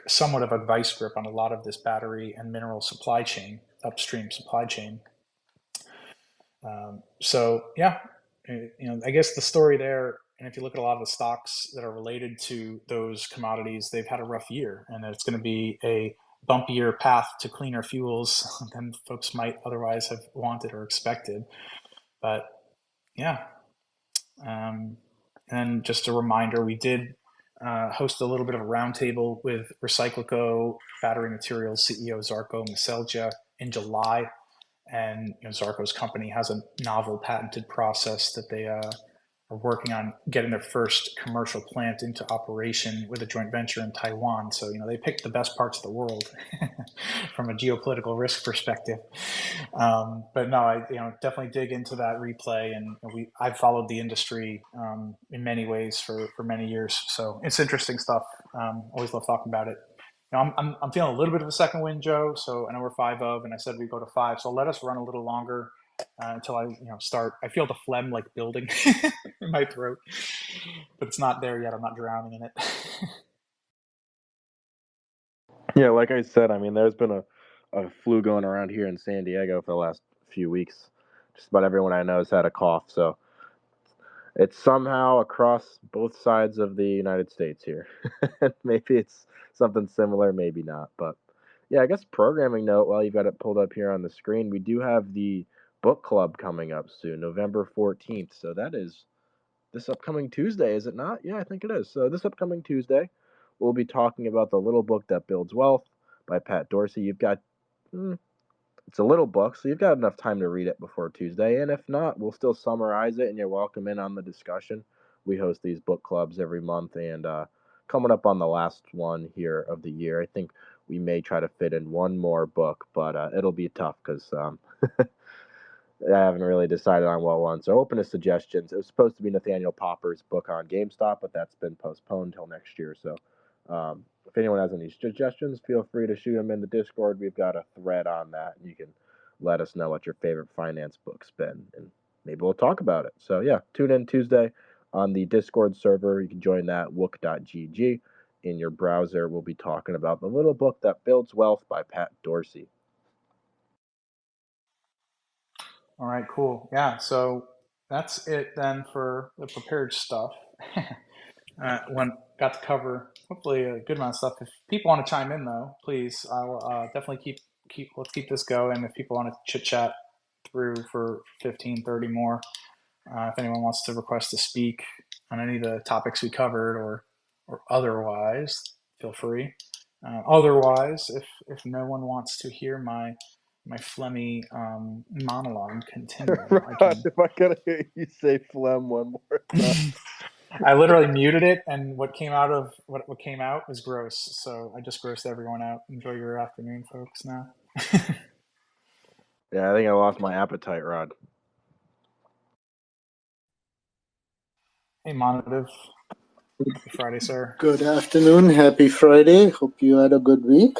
somewhat of a vice grip on a lot of this battery and mineral supply chain, upstream supply chain. So yeah, I guess the story there, and if you look at a lot of the stocks that are related to those commodities, they've had a rough year, and it's going to be a bumpier path to cleaner fuels than folks might otherwise have wanted or expected. But yeah, and just a reminder, we did host a little bit of a roundtable with Recyclico Battery Materials CEO Zarko Maselja in July. And Zarko's company has a novel patented process that they are working on getting their first commercial plant into operation with a joint venture in Taiwan. So they picked the best parts of the world from a geopolitical risk perspective. But no, I definitely dig into that replay, and I've followed the industry in many ways for many years. So it's interesting stuff. Always love talking about it. I'm feeling a little bit of a second wind, Joe. So I know we're 5 of, and I said we go to 5. So let us run a little longer until I start. I feel the phlegm like building in my throat, but it's not there yet. I'm not drowning in it. Yeah, like I said, I mean, there's been a flu going around here in San Diego for the last few weeks. Just about everyone I know has had a cough, so it's somehow across both sides of the United States here. Maybe it's something similar, maybe not. But yeah, I guess programming note, while you've got it pulled up here on the screen, we do have the book club coming up soon, November 14th. So that is this upcoming Tuesday, is it not? Yeah, I think it is. So this upcoming Tuesday, we'll be talking about The Little Book That Builds Wealth by Pat Dorsey. You've got it's a little book, so you've got enough time to read it before Tuesday. And if not, we'll still summarize it, and you're welcome in on the discussion. We host these book clubs every month, and coming up on the last one here of the year, I think we may try to fit in one more book, but it'll be tough because I haven't really decided on what one. So open to suggestions. It was supposed to be Nathaniel Popper's book on GameStop, but that's been postponed till next year. So if anyone has any suggestions, feel free to shoot them in the Discord. We've got a thread on that, and you can let us know what your favorite finance book's been, and maybe we'll talk about it. So yeah, tune in Tuesday on the Discord server. You can join that, wook.gg. In your browser, we'll be talking about The Little Book That Builds Wealth by Pat Dorsey. All right, cool. Yeah, so that's it then for the prepared stuff. Got to cover hopefully a good amount of stuff. If people want to chime in though, please, I'll definitely let's keep this going. If people want to chit chat through for 15, 30 more, if anyone wants to request to speak on any of the topics we covered or otherwise, feel free. Otherwise, if no one wants to hear my phlegmy monologue continue, Rod, if I could hear you say phlegm one more time. I literally muted it, and what came out was gross. So I just grossed everyone out. Enjoy your afternoon, folks. Now. Yeah, I think I lost my appetite, Rod. Hey, Monative. Happy Friday, sir. Good afternoon. Happy Friday. Hope you had a good week.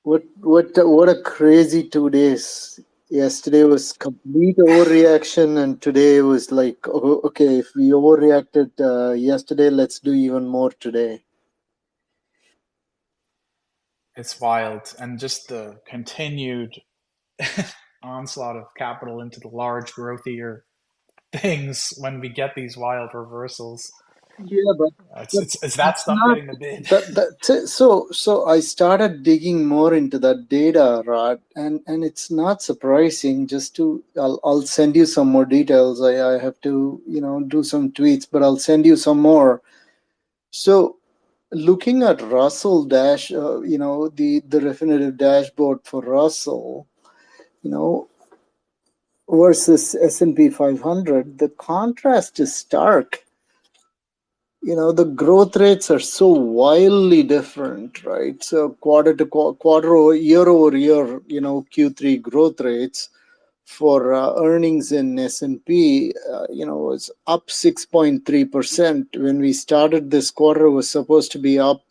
What a crazy 2 days. Yesterday was complete overreaction, and today was like, oh, okay, if we overreacted yesterday, let's do even more today. It's wild, and just the continued onslaught of capital into the large, growthier things when we get these wild reversals. Yeah, but it's that stuff getting the bid. So I started digging more into that data, Rod, and it's not surprising. I'll send you some more details. I have to do some tweets, but I'll send you some more. So looking at Russell Dash, the definitive dashboard for Russell, versus S&P 500, the contrast is stark. the growth rates are so wildly different, right? So quarter to quarter or year over year, Q3 growth rates for earnings in S&P, was up 6.3%. When we started this quarter, was supposed to be up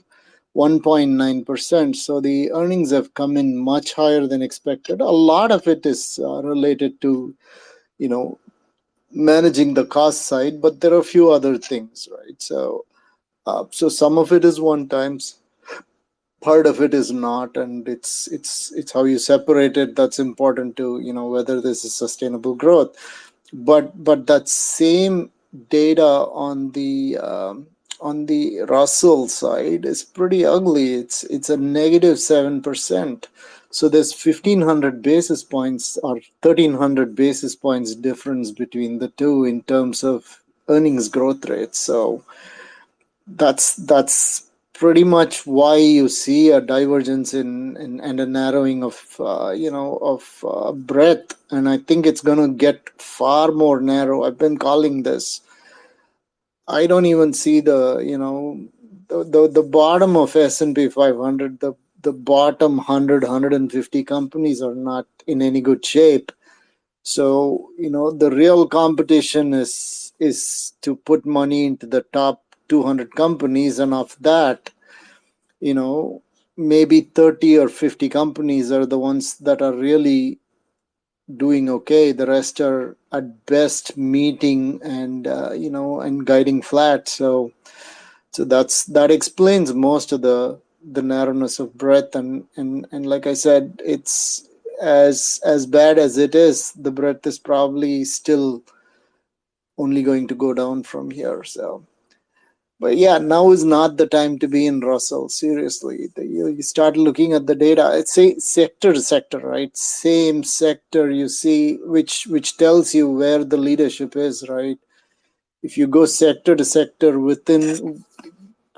1.9%. So the earnings have come in much higher than expected. A lot of it is related to, managing the cost side, but there are a few other things, right? So some of it is one times, part of it is not, and it's how you separate it that's important to whether this is sustainable growth. But that same data on the Russell side is pretty ugly. It's a negative 7%. So there's 1,500 basis points or 1,300 basis points difference between the two in terms of earnings growth rates. So that's pretty much why you see a divergence and a narrowing of breadth, and I think it's going to get far more narrow. I've been calling this. I don't even see the bottom of S&P 500, the bottom 150 companies are not in any good shape. So the real competition is to put money into the top 200 companies, and of that, maybe 30 or 50 companies are the ones that are really doing okay. The rest are at best meeting and and guiding flat. So that explains most of the narrowness of breadth, and like I said, it's as bad as it is, the breadth is probably still only going to go down from here. So, but yeah, now is not the time to be in Russell. Seriously, you start looking at the data. It's sector to sector, right? Same sector you see, which tells you where the leadership is, right? If you go sector to sector within,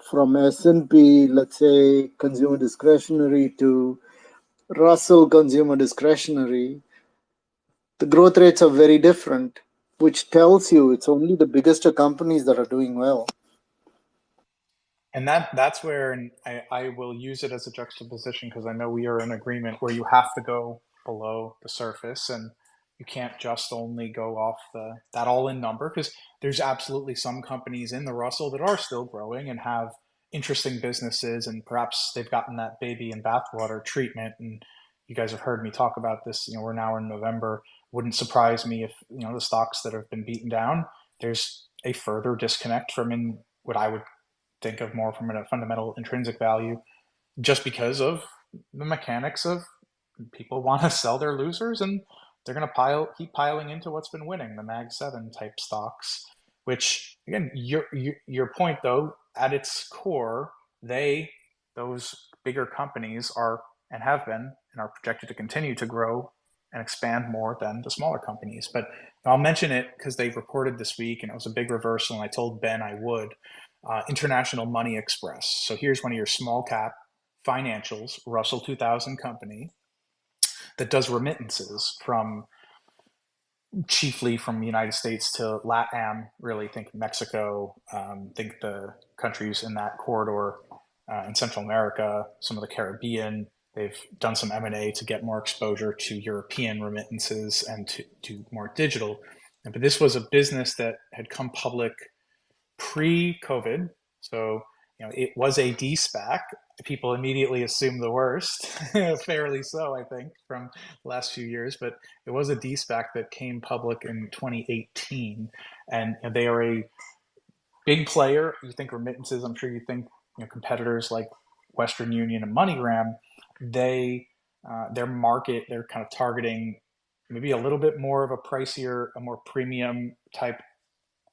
from S&P, let's say consumer discretionary, to Russell consumer discretionary, the growth rates are very different, which tells you it's only the biggest companies that are doing well. And that's where, and I will use it as a juxtaposition because I know we are in agreement where you have to go below the surface and you can't just only go off that all-in number, because there's absolutely some companies in the Russell that are still growing and have interesting businesses, and perhaps they've gotten that baby in bathwater treatment. And you guys have heard me talk about this. We're now in November. Wouldn't surprise me if the stocks that have been beaten down, there's a further disconnect from in what I would think of more from a fundamental intrinsic value, just because of the mechanics of people want to sell their losers, and they're going to keep piling into what's been winning, the Mag 7 type stocks, which again, your point though, at its core, those bigger companies are and have been and are projected to continue to grow and expand more than the smaller companies. But I'll mention it because they reported this week and it was a big reversal, and I told Ben I would. International Money Express. So here's one of your small cap financials, Russell 2000 company, that does remittances chiefly from the United States to LATAM, really think Mexico, think the countries in that corridor in Central America, some of the Caribbean. They've done some M&A to get more exposure to European remittances and to more digital. But this was a business that had come public pre-COVID. So, it was a de-SPAC. People immediately assume the worst, fairly so, I think, from the last few years. But it was a de-SPAC that came public in 2018. And they are a big player. You think remittances, I'm sure you think competitors like Western Union and MoneyGram, their market, they're kind of targeting maybe a little bit more of a pricier, a more premium type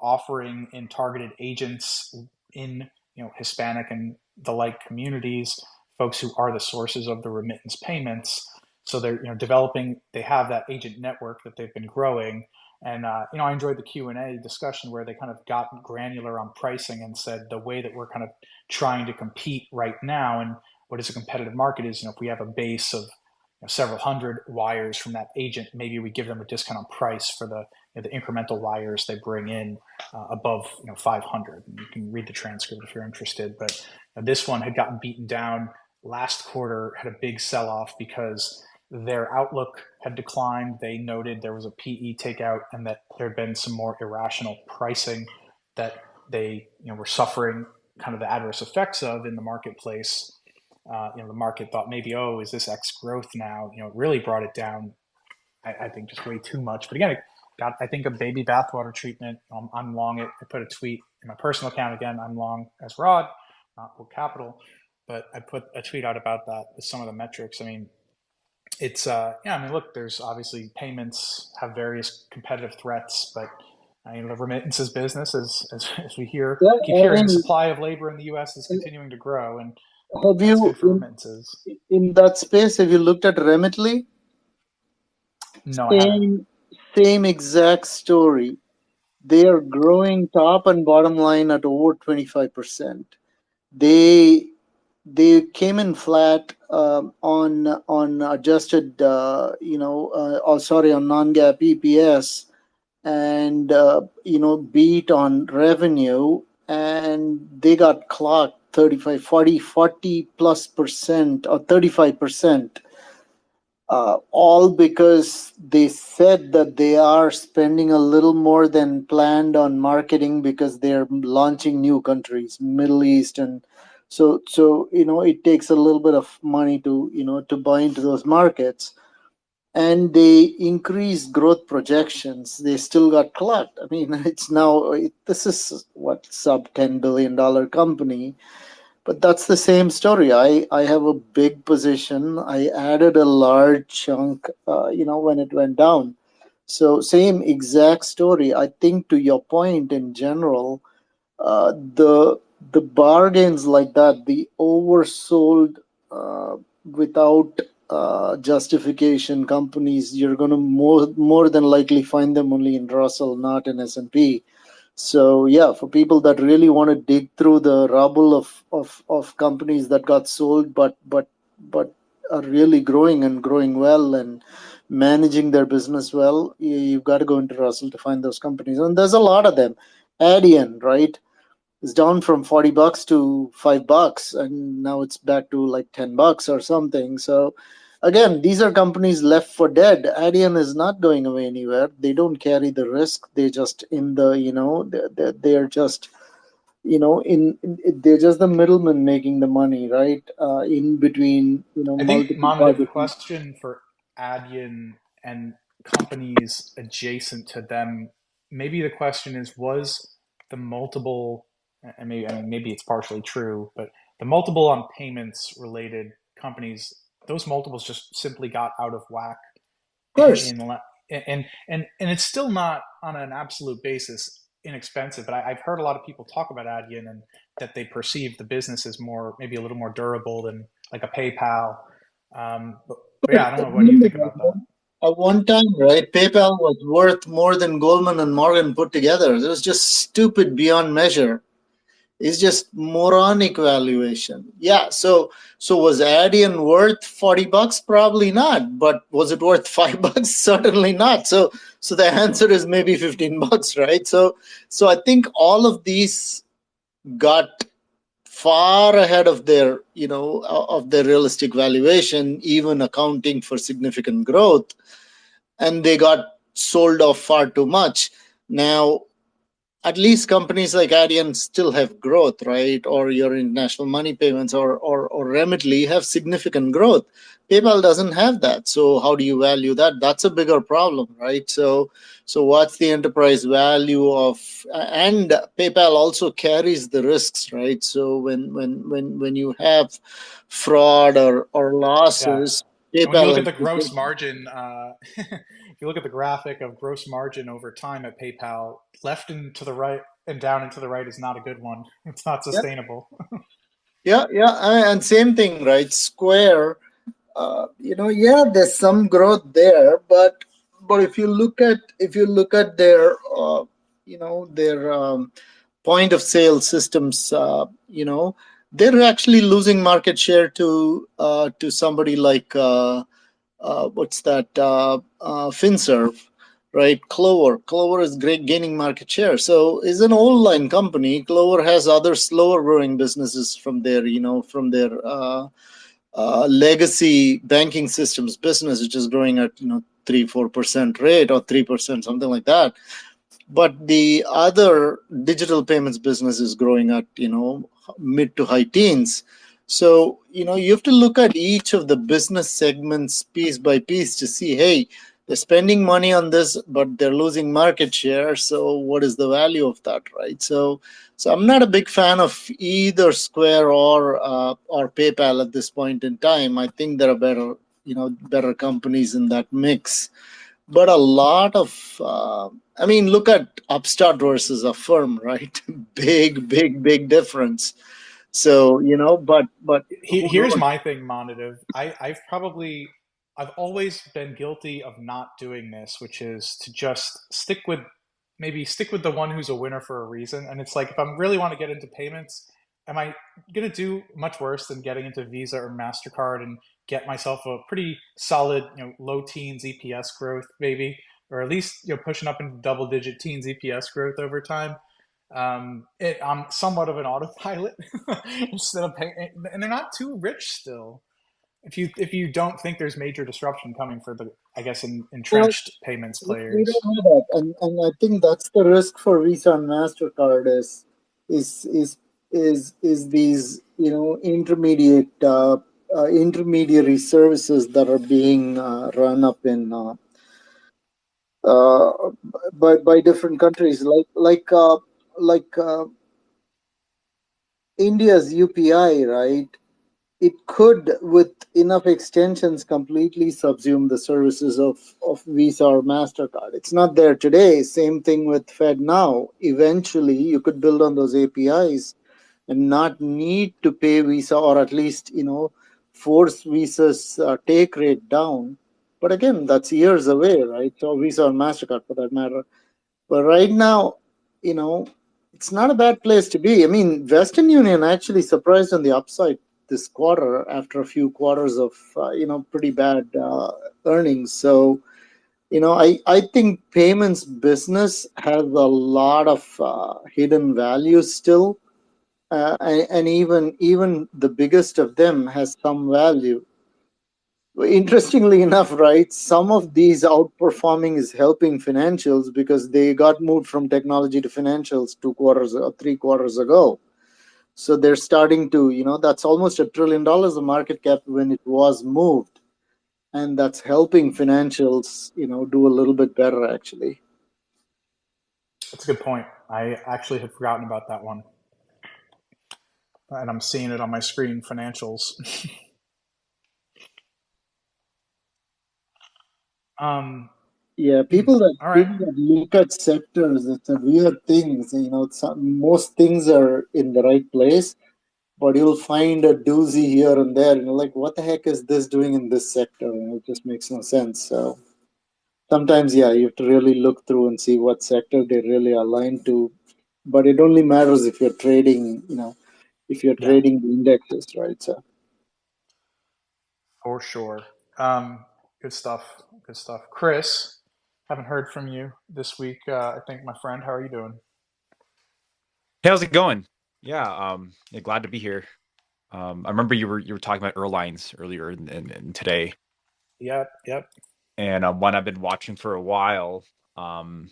offering in targeted agents in Hispanic and the like communities, folks who are the sources of the remittance payments. So they're developing. They have that agent network that they've been growing, and I enjoyed the Q&A discussion where they kind of got granular on pricing and said the way that we're kind of trying to compete right now and what is a competitive market is if we have a base of several hundred wires from that agent, maybe we give them a discount on price for the the incremental wires they bring in above 500. And you can read the transcript if you're interested. But this one had gotten beaten down last quarter, had a big sell-off because their outlook had declined. They noted there was a PE takeout and that there had been some more irrational pricing that they were suffering kind of the adverse effects of in the marketplace. The market thought maybe, oh, is this X growth now? It really brought it down, I think, just way too much. But again, it got, I think, a baby bathwater treatment. I'm long it. I put a tweet in my personal account. Again, I'm long as Rod, not Wook Capital. But I put a tweet out about that with some of the metrics. I mean, it's, look, there's obviously payments have various competitive threats, but the remittances business, as we hear, keep hearing, the supply of labor in the U.S. is continuing to grow, and that's good for remittances. In that space, have you looked at Remitly? No, I haven't. Same exact story. They are growing top and bottom line at over 25%. They came in flat on adjusted, on non-GAAP EPS, and beat on revenue, and they got clocked 40 plus percent or 35%, all because they said that they are spending a little more than planned on marketing because they're launching new countries, Middle East, and so it takes a little bit of money to buy into those markets. And they increased growth projections. They still got clocked. I mean, this is what, sub $10 billion company, but that's the same story. I have a big position. I added a large chunk, when it went down. So same exact story. I think, to your point, in general, the bargains like that, the oversold without justification companies, you're going to more than likely find them only in Russell, not in S&P. So yeah, for people that really want to dig through the rubble of companies that got sold but are really growing and growing well and managing their business well, you've got to go into Russell to find those companies. And there's a lot of them. Adyen, right? It's down from $40 to $5, and now it's back to like $10 or something. So again, these are companies left for dead. Adyen is not going away anywhere. They don't carry the risk. They just they're just they're just the middleman making the money, right? In between I think, Manu, the question for Adyen and companies adjacent to them, maybe the question is, was the multiple, and maybe it's partially true, but the multiple on payments related companies, those multiples just simply got out of whack. Of course. And it's still not on an absolute basis inexpensive, but I've heard a lot of people talk about Adyen and that they perceive the business as maybe a little more durable than like a PayPal. But yeah, I don't know. What do you think about that? At one time, right, PayPal was worth more than Goldman and Morgan put together. It was just stupid beyond measure. It's just moronic valuation. Yeah. So was Adyen worth $40? Probably not. But was it worth $5? Certainly not. So the answer is maybe $15, right? So I think all of these got far ahead of their realistic valuation, even accounting for significant growth, and they got sold off far too much. Now, at least companies like Adyen still have growth, right? Or your international money payments or Remitly have significant growth. PayPal doesn't have that. So how do you value that? That's a bigger problem, right? So what's the enterprise value of, and PayPal also carries the risks, right? So when you have fraud or losses, PayPal, when you look at the gross margin, if you look at the graphic of gross margin over time at PayPal, left and to the right and down and to the right is not a good one. It's not sustainable. Yeah, and same thing, right? Square, there's some growth there, but if you look at their their point of sale systems, they're actually losing market share to somebody like what's that? Finserv, right? Clover is great, gaining market share. So is an old line company. Clover has other slower growing businesses from their, from their legacy banking systems business, which is growing at 3-4% rate or 3%, something like that. But the other digital payments business is growing at mid to high teens. So you have to look at each of the business segments piece by piece to see, hey, they're spending money on this, but they're losing market share. So what is the value of that, right? So I'm not a big fan of either Square or PayPal at this point in time. I think there are better companies in that mix. But a lot of, look at Upstart versus Affirm, right? Big difference. So, but who Here's knows? my thing, Monative. I've always been guilty of not doing this, which is to just stick with the one who's a winner for a reason. And it's like, if I really want to get into payments, am I going to do much worse than getting into Visa or MasterCard and get myself a pretty solid, low teens EPS growth, maybe, or at least, pushing up into double digit teens EPS growth over time? I'm somewhat of an autopilot instead of paying, and they're not too rich still. If you don't think there's major disruption coming for the, I guess, Well, entrenched payments we players. don't know that, and I think that's the risk for Visa and Mastercard is is is these intermediary services that are being run up in uh, by different countries, like India's UPI, right? It could, with enough extensions, completely subsume the services of Visa or MasterCard. It's not there today. Same thing with FedNow. Eventually, you could build on those APIs and not need to pay Visa, or at least, force Visa's take rate down. But again, that's years away, right? So Visa or MasterCard for that matter. But right now, you know, it's not a bad place to be. I mean, Western Union actually surprised on the upside this quarter after a few quarters of pretty bad earnings. So I think payments business has a lot of hidden value still, and even the biggest of them has some value. Interestingly enough, right, some of these outperforming is helping financials because they got moved from technology to financials 2 quarters or 3 quarters ago. So they're starting to, that's almost $1 trillion of market cap when it was moved. And that's helping financials, do a little bit better, actually. That's a good point. I actually had forgotten about that one, and I'm seeing it on my screen. Financials. um, Yeah, people that all right. people that look at sectors, it's a weird thing. So, most things are in the right place, but you'll find a doozy here and there. Like, what the heck is this doing in this sector? It just makes no sense. So sometimes, yeah, you have to really look through and see what sector they really align to. But it only matters if you're trading, if you're Yeah, trading the indexes, right? So for sure. Um, Good stuff. Good stuff. Chris, haven't heard from you this week. I think, my friend. How are you doing? Hey, how's it going? Yeah, glad to be here. I remember you were talking about airlines earlier in today, Yep. Yep. and one I've been watching for a while. Um,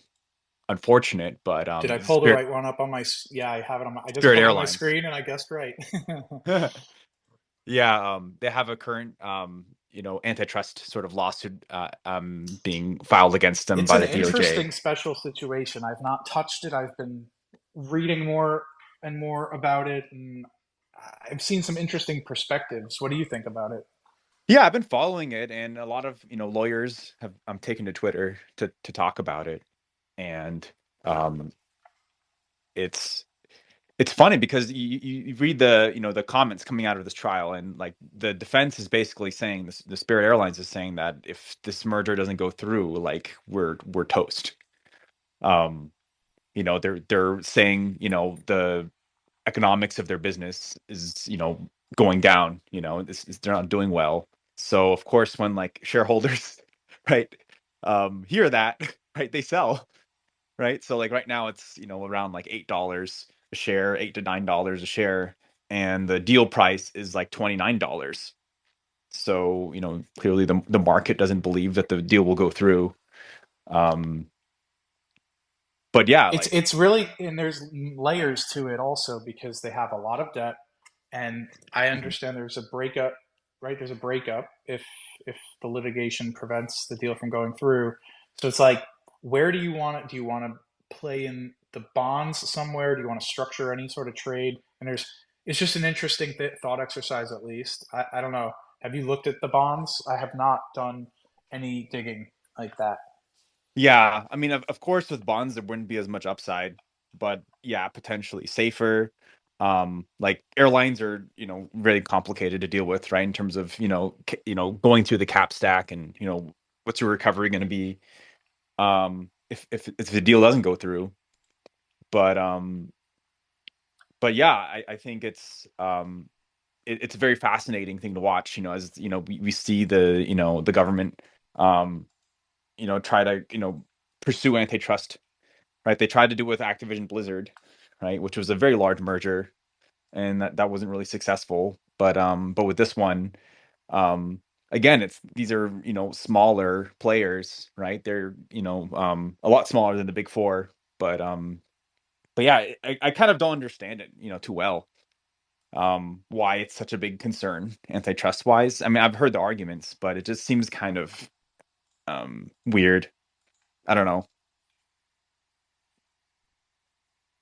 Unfortunate, but Did I pull the Spirit right one up on my? Yeah, I have it on my. I just Spirit pulled it on my Airlines. screen, and I guessed right. Yeah, they have a current antitrust sort of lawsuit being filed against them It's by an the DOJ. interesting special situation. I've not touched it. I've been reading more and more about it, and I've seen some interesting perspectives. What do you think about it? Yeah, I've been following it, and a lot of lawyers have taken to Twitter to talk about it, and um, it's It's funny because you read the comments coming out of this trial, and like the defense is basically saying this, the Spirit Airlines is saying that if this merger doesn't go through, like we're toast. Um, they're saying, the economics of their business is, going down, they're not doing well. So of course, when like shareholders, right, hear that, right, they sell, right? So like right now it's around like $8 a share, $8 to $9 a share, and the deal price is like $29. So clearly the market doesn't believe that the deal will go through. Um, but yeah, like It's really, and there's layers to it also because they have a lot of debt, and I mhm. understand there's a breakup, right? There's a breakup if the litigation prevents the deal from going through. So it's like, where do you want it? Do you want to play in the bonds somewhere? Do you want to structure any sort of trade? And it's just an interesting thought exercise, at least. I don't know. Have you looked at the bonds? I have not done any digging like that. Yeah, I mean, of course, with bonds there wouldn't be as much upside, but yeah, potentially safer. Like airlines are, really complicated to deal with, right? In terms of, going through the cap stack and, what's your recovery going to be, if the deal doesn't go through. But but yeah, I think it's a very fascinating thing to watch, as we see the government, um, try to, pursue antitrust, right? They tried to do it with Activision Blizzard, right, which was a very large merger, and that wasn't really successful. But with this one, um, again, these are smaller players, right? They're a lot smaller than the big four, but yeah, I kind of don't understand it, too well. Why it's such a big concern antitrust wise. I mean, I've heard the arguments, but it just seems kind of weird. I don't know.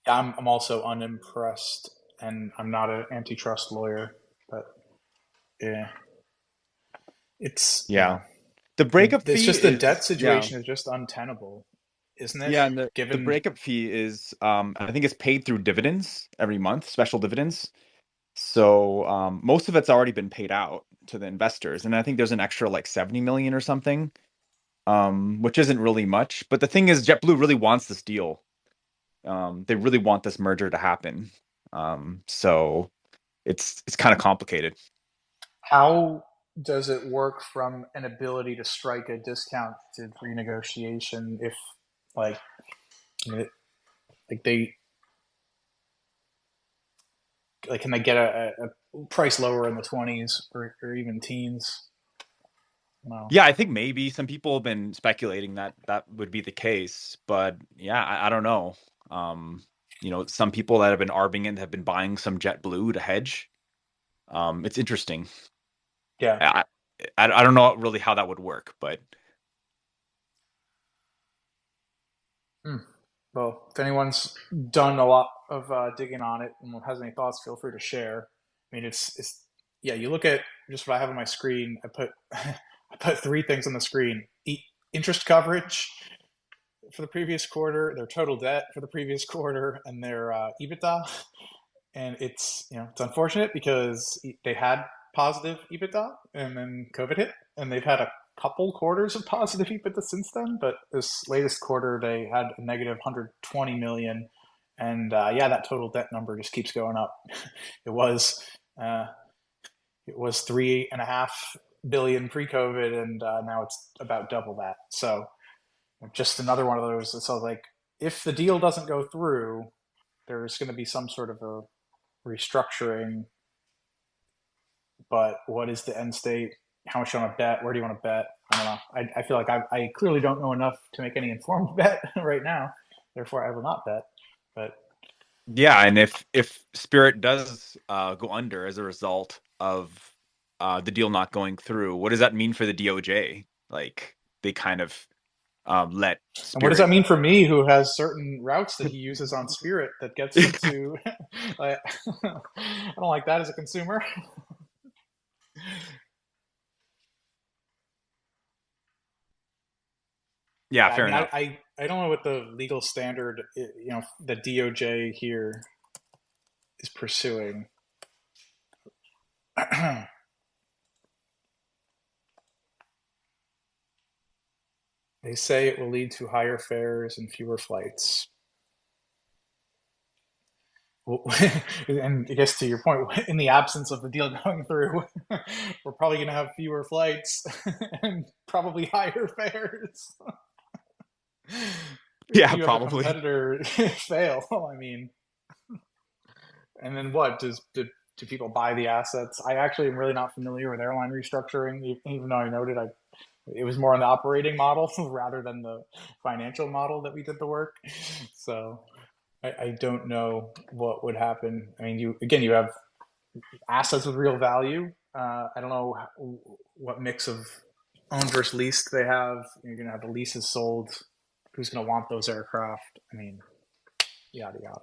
Yeah, I'm also unimpressed, and I'm not an antitrust lawyer, but yeah, it's Yeah. The breakup it's fee just the debt is, yeah. situation is just untenable, isn't it? Yeah, and the Given breakup fee is I think it's paid through dividends every month, special dividends. So most of it's already been paid out to the investors, and I think there's an extra like 70 million or something, which isn't really much. But the thing is, JetBlue really wants this deal. They really want this merger to happen. So it's kind of complicated. how does it work from an ability to strike a discounted renegotiation if like like they like can they get a price lower in the 20s or even teens? No. Yeah, I think maybe some people have been speculating that that would be the case, but yeah, I don't know. Um, some people that have been arbing it have been buying some JetBlue to hedge. It's interesting. Yeah. I, I don't know really how that would work, but Hmm. Well, if anyone's done a lot of digging on it and has any thoughts, feel free to share. I mean, it's yeah. You look at just what I have on my screen. I put I put three things on the screen: interest coverage for the previous quarter, their total debt for the previous quarter, and their EBITDA. And it's unfortunate because they had positive EBITDA, and then COVID hit, and they've had a couple quarters of positive EBITDA since then. But this latest quarter, they had a negative 120 million, and yeah, that total debt number just keeps going up. It was uh, it was 3.5 billion pre-COVID, and now it's about double that. So just another one of those. So like, if the deal doesn't go through, there's going to be some sort of a restructuring, but what is the end state? How much do you want to bet? Where do you want to bet? I don't know. I feel like I clearly don't know enough to make any informed bet right now. Therefore, I will not bet. But yeah, and if Spirit does go under as a result of the deal not going through, what does that mean for the DOJ? Like they kind of let and what does that Spirit. mean for me, who has certain routes that he uses on Spirit that gets him to? Like, I don't like that as a consumer. Yeah, Yeah, I fair mean, enough. I don't know what the legal standard the DOJ here is pursuing. They say it will lead to higher fares and fewer flights. and I guess to your point, in the absence of the deal going through, we're probably going to have fewer flights and probably higher fares. If Yeah, you have a probably. competitor fail, I mean, and then what? Do people buy the assets? I actually am really not familiar with airline restructuring, even though I noted it was more on the operating model rather than the financial model that we did the work. So I don't know what would happen. I mean, you have assets with real value. I don't know what mix of owned versus leased they have. You're going to have the leases sold. Who's going to want those aircraft? I mean, yada yada.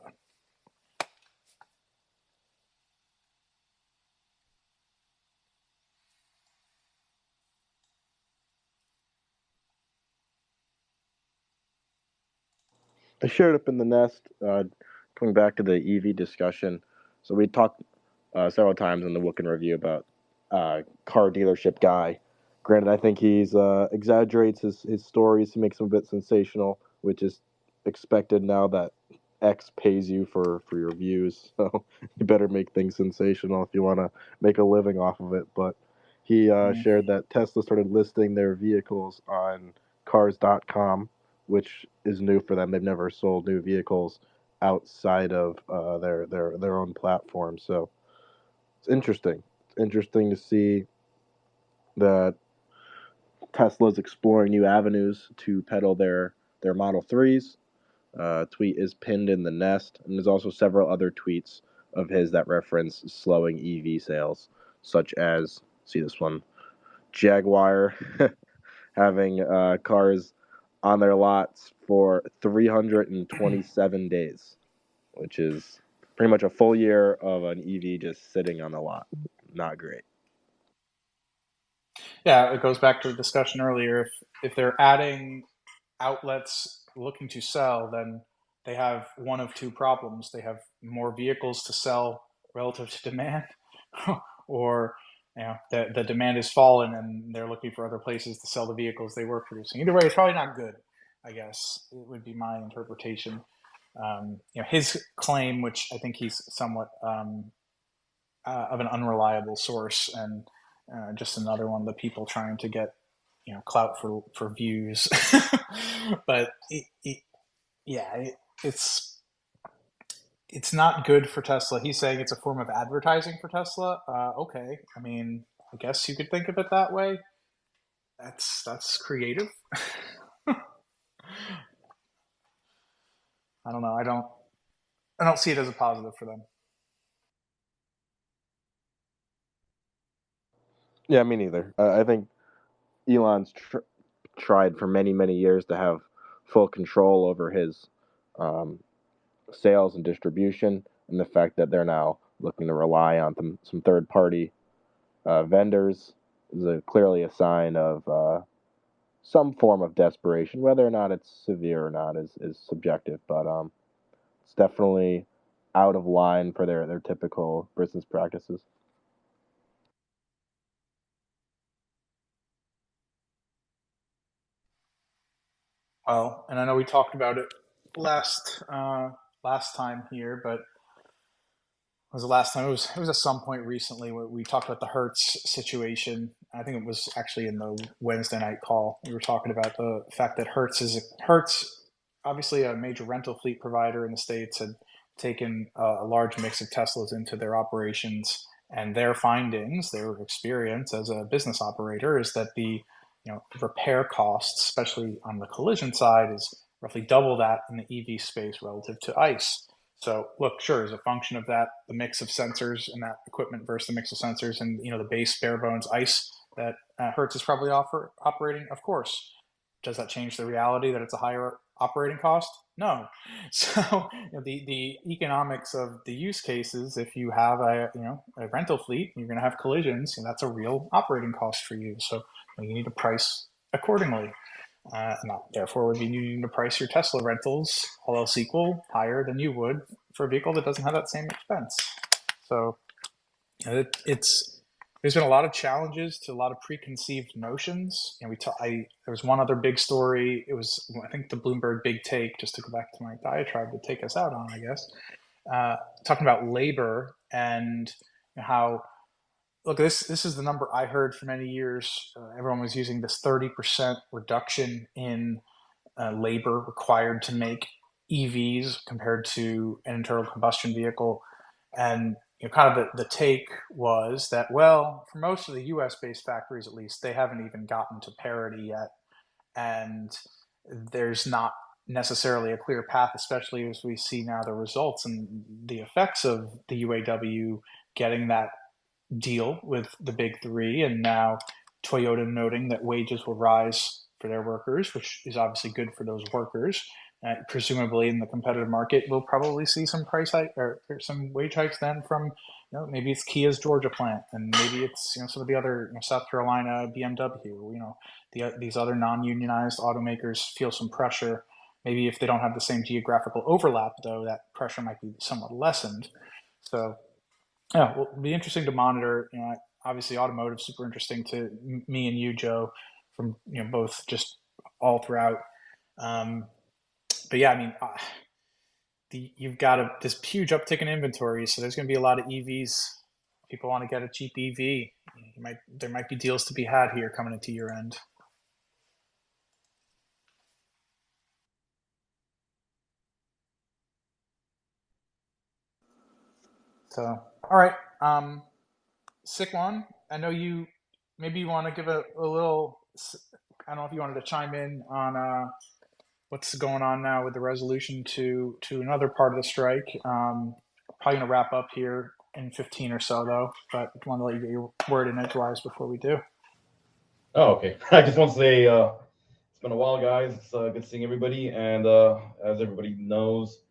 I shared up in the nest. Coming back to the EV discussion, so we talked several times in the Wook review about car dealership guy. Granted, I think he's exaggerates his stories to make them a bit sensational, which is expected now that X pays you for your views. So you better make things sensational if you want to make a living off of it. But he shared that Tesla started listing their vehicles on cars.com, which is new for them. They've never sold new vehicles outside of their own platform. So it's interesting. It's interesting to see that Tesla's exploring new avenues to peddle their Model 3s. Tweet is pinned in the nest, and there's also several other tweets of his that reference slowing EV sales, such as, see this one, Jaguar having cars on their lots for 327 days, which is pretty much a full year of an EV just sitting on the lot. Not great. Yeah, it goes back to the discussion earlier. If they're adding outlets looking to sell, then they have one of two problems. They have more vehicles to sell relative to demand, or the demand has fallen and they're looking for other places to sell the vehicles they were producing. Either way, it's probably not good. I guess it would be my interpretation. His claim, which I think he's somewhat of an unreliable source, and just another one of the people trying to get clout for views. But yeah, it's not good for Tesla. He's saying it's a form of advertising for Tesla. Okay, I mean, I guess you could think of it that way. That's creative. I don't know. I don't see it as a positive for them. Yeah, me neither. I think Elon's tried for many years to have full control over his um, sales and distribution, and the fact that they're now looking to rely on some third party vendors is clearly a sign of some form of desperation. Whether or not it's severe or not is subjective, but it's definitely out of line for their typical business practices. Well, and I know we talked about it last time here, but was the last time? It was at some point recently where we talked about the Hertz situation. I think it was actually in the Wednesday night call. We were talking about the fact that Hertz, obviously a major rental fleet provider in the States, had taken a large mix of Teslas into their operations, and their findings, their experience as a business operator, is that the repair costs, especially on the collision side, is roughly double that in the EV space relative to ICE. So look, sure, as a function of that, the mix of sensors and that equipment versus the mix of sensors and the base bare bones ICE that Hertz is probably operating, of course. Does that change the reality that it's a higher operating cost? No. So the economics of the use cases, if you have a rental fleet, you're going to have collisions, and that's a real operating cost for you. So you need to price accordingly. And that therefore would be needing to price your Tesla rentals, all else equal, higher than you would for a vehicle that doesn't have that same expense. So it's there's been a lot of challenges to a lot of preconceived notions. There was one other big story. It was, I think, the Bloomberg Big Take. Just to go back to my diatribe to take us out on, I guess. talking about labor and how, look, this is the number I heard for many years. Everyone was using this 30% reduction in labor required to make EVs compared to an internal combustion vehicle. And kind of the take was that, well, for most of the US based factories, at least, they haven't even gotten to parity yet. And there's not necessarily a clear path, especially as we see now the results and the effects of the UAW getting that deal with the big three, and now Toyota noting that wages will rise for their workers, which is obviously good for those workers. Presumably, in the competitive market, we'll probably see some price hike or some wage hikes then from, maybe it's Kia's Georgia plant, and maybe it's some of the other South Carolina BMW. These other non-unionized automakers feel some pressure. Maybe if they don't have the same geographical overlap, though, that pressure might be somewhat lessened. So yeah, well, it'll be interesting to monitor. Obviously, automotive super interesting to me and you, Joe, from both just all throughout. But yeah, I mean, you've got this huge uptick in inventory, so there's going to be a lot of EVs. People want to get a cheap EV. There might be deals to be had here coming into year end. So, all right. Sick one. I know maybe you want to give a little, I don't know if you wanted to chime in on what's going on now with the resolution to another part of the strike. Probably going to wrap up here in 15 or so, though, but I want to let you get your word in edgewise before we do. Oh, okay. I just want to say it's been a while, guys. It's good seeing everybody. And as everybody knows,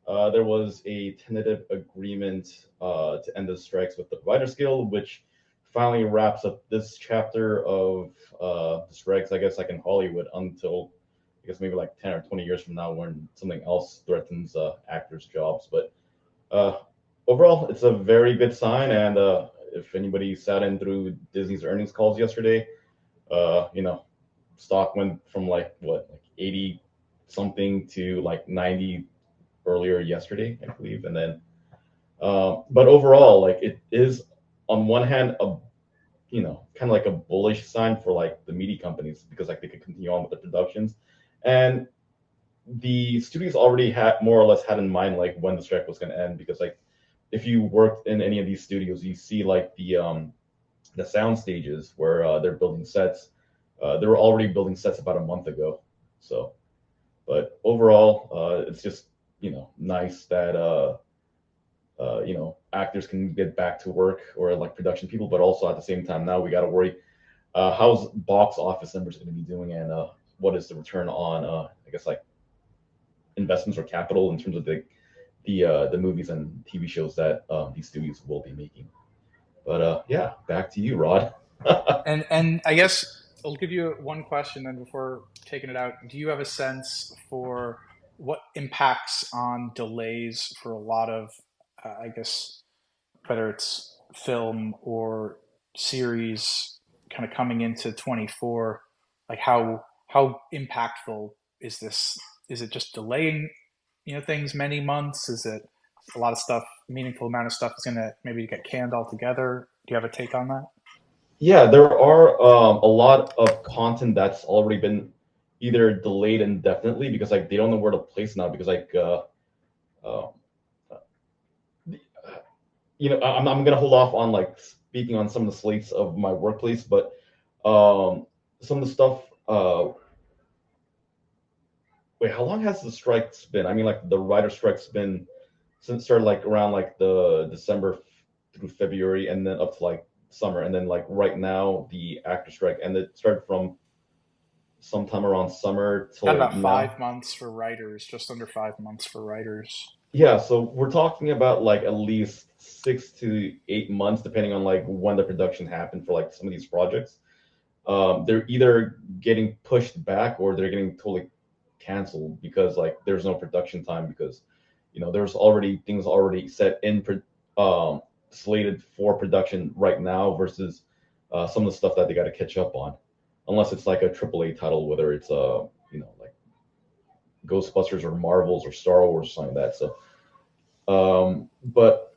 there was a tentative agreement to end the strikes with the Providers Guild, which finally wraps up this chapter of the strikes, I guess, like in Hollywood, until I guess maybe like 10 or 20 years from now when something else threatens actors' jobs. But overall, it's a very good sign. And if anybody sat in through Disney's earnings calls yesterday, stock went from like 80 something to like 90 earlier yesterday, I believe. And then, but overall, like it is on one hand, kind of like a bullish sign for like the media companies, because like they could continue on with the productions. And the studios already had more or less had in mind like when the strike was going to end, because like if you worked in any of these studios, you see like the sound stages where they're building sets. They were already building sets about a month ago. So, but overall, it's just nice that actors can get back to work, or like production people, but also at the same time now we got to worry how's box office numbers going to be doing, and what is the return on I guess like investments or capital in terms of the movies and TV shows that these studios will be making. But yeah, back to you, Rod. And I guess I'll give you one question then before taking it out. Do you have a sense for what impacts on delays for a lot of, I guess, whether it's film or series kind of coming into 24? Like how impactful is this? Is it just delaying, things many months? Is it a lot of stuff, meaningful amount of stuff is going to maybe get canned altogether? Do you have a take on that? Yeah, there are a lot of content that's already been either delayed indefinitely because like they don't know where to place now, because like I'm gonna hold off on like speaking on some of the slates of my workplace, but some of the stuff. Wait, how long has the strikes been? I mean, like the writer strike's been since it started like around like the December through February, and then up to like summer, and then like right now the actor strike, and it started from sometime around summer till Got about now. 5 months for writers, just under 5 months for writers. Yeah, so we're talking about like at least 6 to 8 months, depending on like when the production happened for like some of these projects. They're either getting pushed back or they're getting totally canceled because like there's no production time, because there's already things already set in slated for production right now versus some of the stuff that they got to catch up on, unless it's like a AAA title, whether it's like Ghostbusters or Marvels or Star Wars or something like that. So But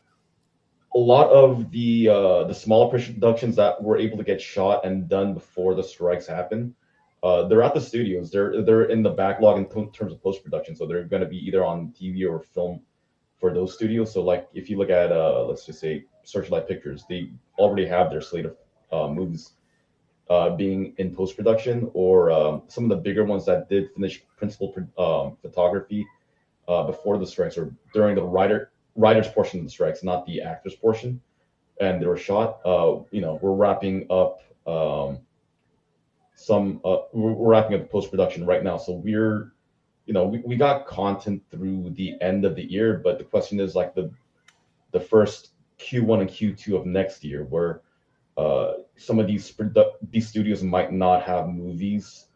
a lot of the smaller productions that were able to get shot and done before the strikes happened, they're at the studios. They're in the backlog in terms of post production, so they're going to be either on TV or film for those studios. So like if you look at let's just say Searchlight Pictures, they already have their slate of movies being in post production, or some of the bigger ones that did finish principal photography before the strikes or during the writers portion of the strikes, not the actors portion, and they were shot. We're wrapping up we're wrapping up post production right now, so we got content through the end of the year, but the question is like the first Q1 and Q2 of next year, where some of these studios might not have movies,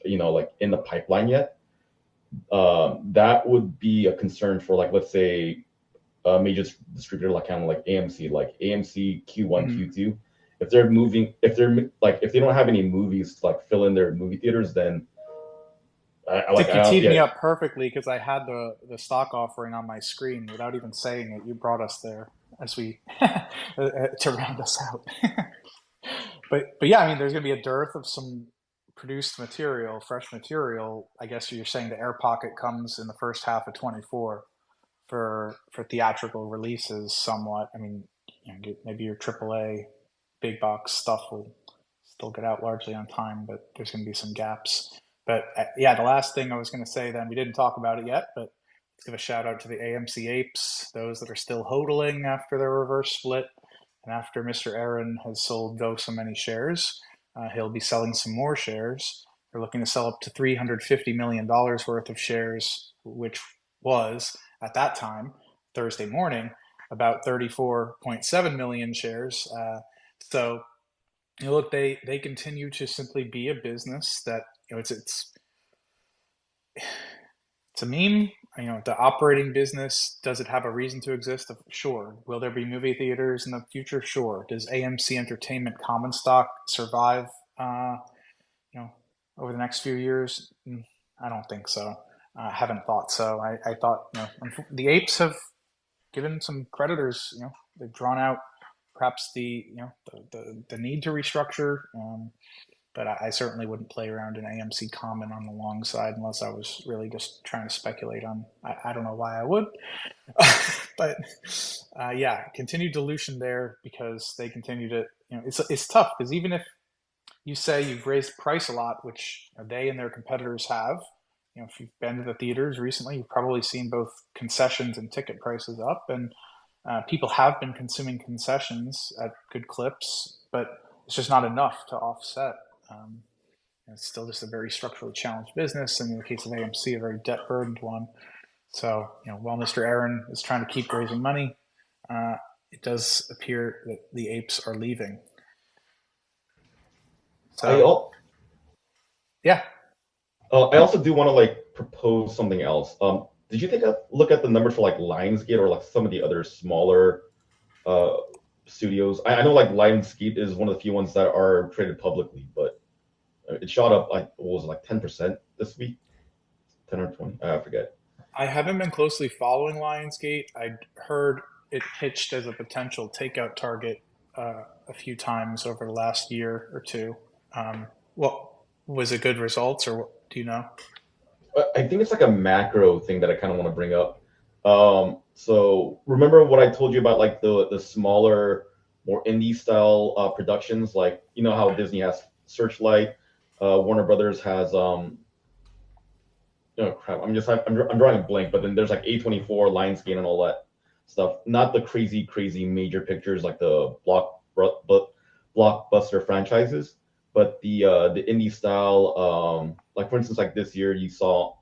like in the pipeline yet. That would be a concern for, like, let's say a major distributor like kind of like AMC Q1, Q2. If they don't have any movies to like fill in their movie theaters, then you teed me up perfectly, because I had the stock offering on my screen without even saying it. You brought us there as we to round us out. but yeah, I mean, there's going to be a dearth of some produced material, fresh material. I guess you're saying the air pocket comes in the first half of 24 for theatrical releases somewhat. I mean, maybe your AAA big box stuff will still get out largely on time, but there's going to be some gaps. But yeah, the last thing I was going to say then, we didn't talk about it yet, but let's give a shout out to the AMC apes, those that are still hodling after their reverse split. And after Mr. Aaron has sold so many shares, he'll be selling some more shares. They're looking to sell up to $350 million worth of shares, which was, at that time, Thursday morning, about 34.7 million shares. So, look, they continue to simply be a business that, it's a meme. The operating business, does it have a reason to exist? Sure. Will there be movie theaters in the future? Sure. Does AMC Entertainment common stock survive, over the next few years? I don't think so. I haven't thought so. I thought, the apes have given some creditors, they've drawn out perhaps the need to restructure. But I certainly wouldn't play around in AMC common on the long side unless I was really just trying to speculate on. I don't know why I would, but yeah, continued dilution there because they continue to. It's tough, because even if you say you've raised price a lot, which they and their competitors have, if you've been to the theaters recently, you've probably seen both concessions and ticket prices up, and people have been consuming concessions at good clips, but it's just not enough to offset. It's still just a very structurally challenged business, and in the case of AMC, a very debt-burdened one. So, while Mr. Aaron is trying to keep raising money, it does appear that the apes are leaving. So, yeah. I also do want to propose something else. Did you take a look at the numbers for Lionsgate or some of the other smaller studios? I know Lionsgate is one of the few ones that are traded publicly, but it shot up 10% this week, 10 or 20, I forget. I haven't been closely following Lionsgate. I'd heard it pitched as a potential takeout target a few times over the last year or two. What was it? Good results, or what, do you know? I think it's a macro thing that I kind of want to bring up. So remember what I told you about the smaller, more indie style productions, how Disney has Searchlight, Warner Brothers has I'm drawing a blank, but then there's A24, Lionsgate, and all that stuff. Not the crazy major pictures like the blockbuster franchises, but the indie style. For instance, this year you saw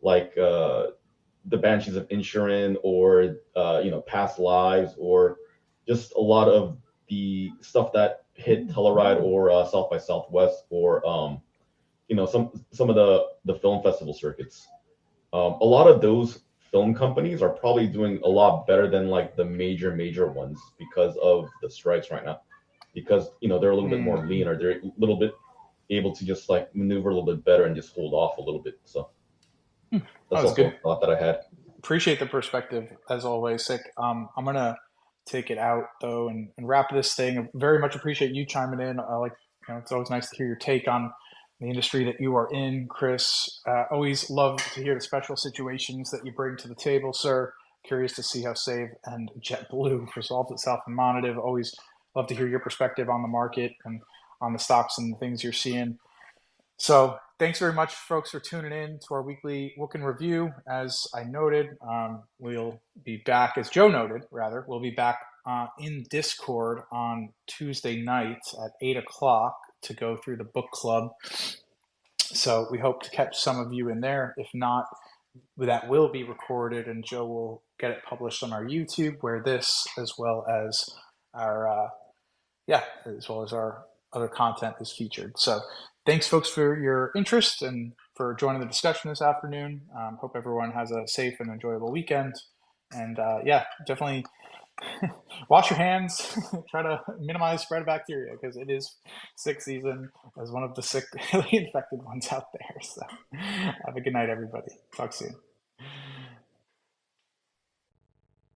the Banshees of Inisherin, or Past Lives, or just a lot of the stuff that hit Telluride or South by Southwest, or some of the film festival circuits. A lot of those film companies are probably doing a lot better than the major ones because of the strikes right now, because they're a little bit more lean, or they're a little bit able to just maneuver a little bit better and just hold off a little bit. So that's also a thought that I had. appreciate the perspective as always, Sick. I'm gonna take it out though and wrap this thing. I very much appreciate you chiming in. It's always nice to hear your take on the industry that you are in, Chris. Always love to hear the special situations that you bring to the table, sir. Curious to see how Save and JetBlue resolves itself in Monative. Always love to hear your perspective on the market and on the stocks and the things you're seeing. So thanks very much, folks, for tuning in to our weekly Wook in Review. As I noted, we'll be back, as Joe noted, rather, we'll be back in Discord on Tuesday night at 8 o'clock to go through the book club. So we hope to catch some of you in there. If not, that will be recorded, and Joe will get it published on our YouTube, where this, as well as our other content is featured. So thanks, folks, for your interest and for joining the discussion this afternoon. Hope everyone has a safe and enjoyable weekend. And definitely wash your hands. Try to minimize spread of bacteria, because it is sick season as one of the sickly infected ones out there. So have a good night, everybody. Talk soon.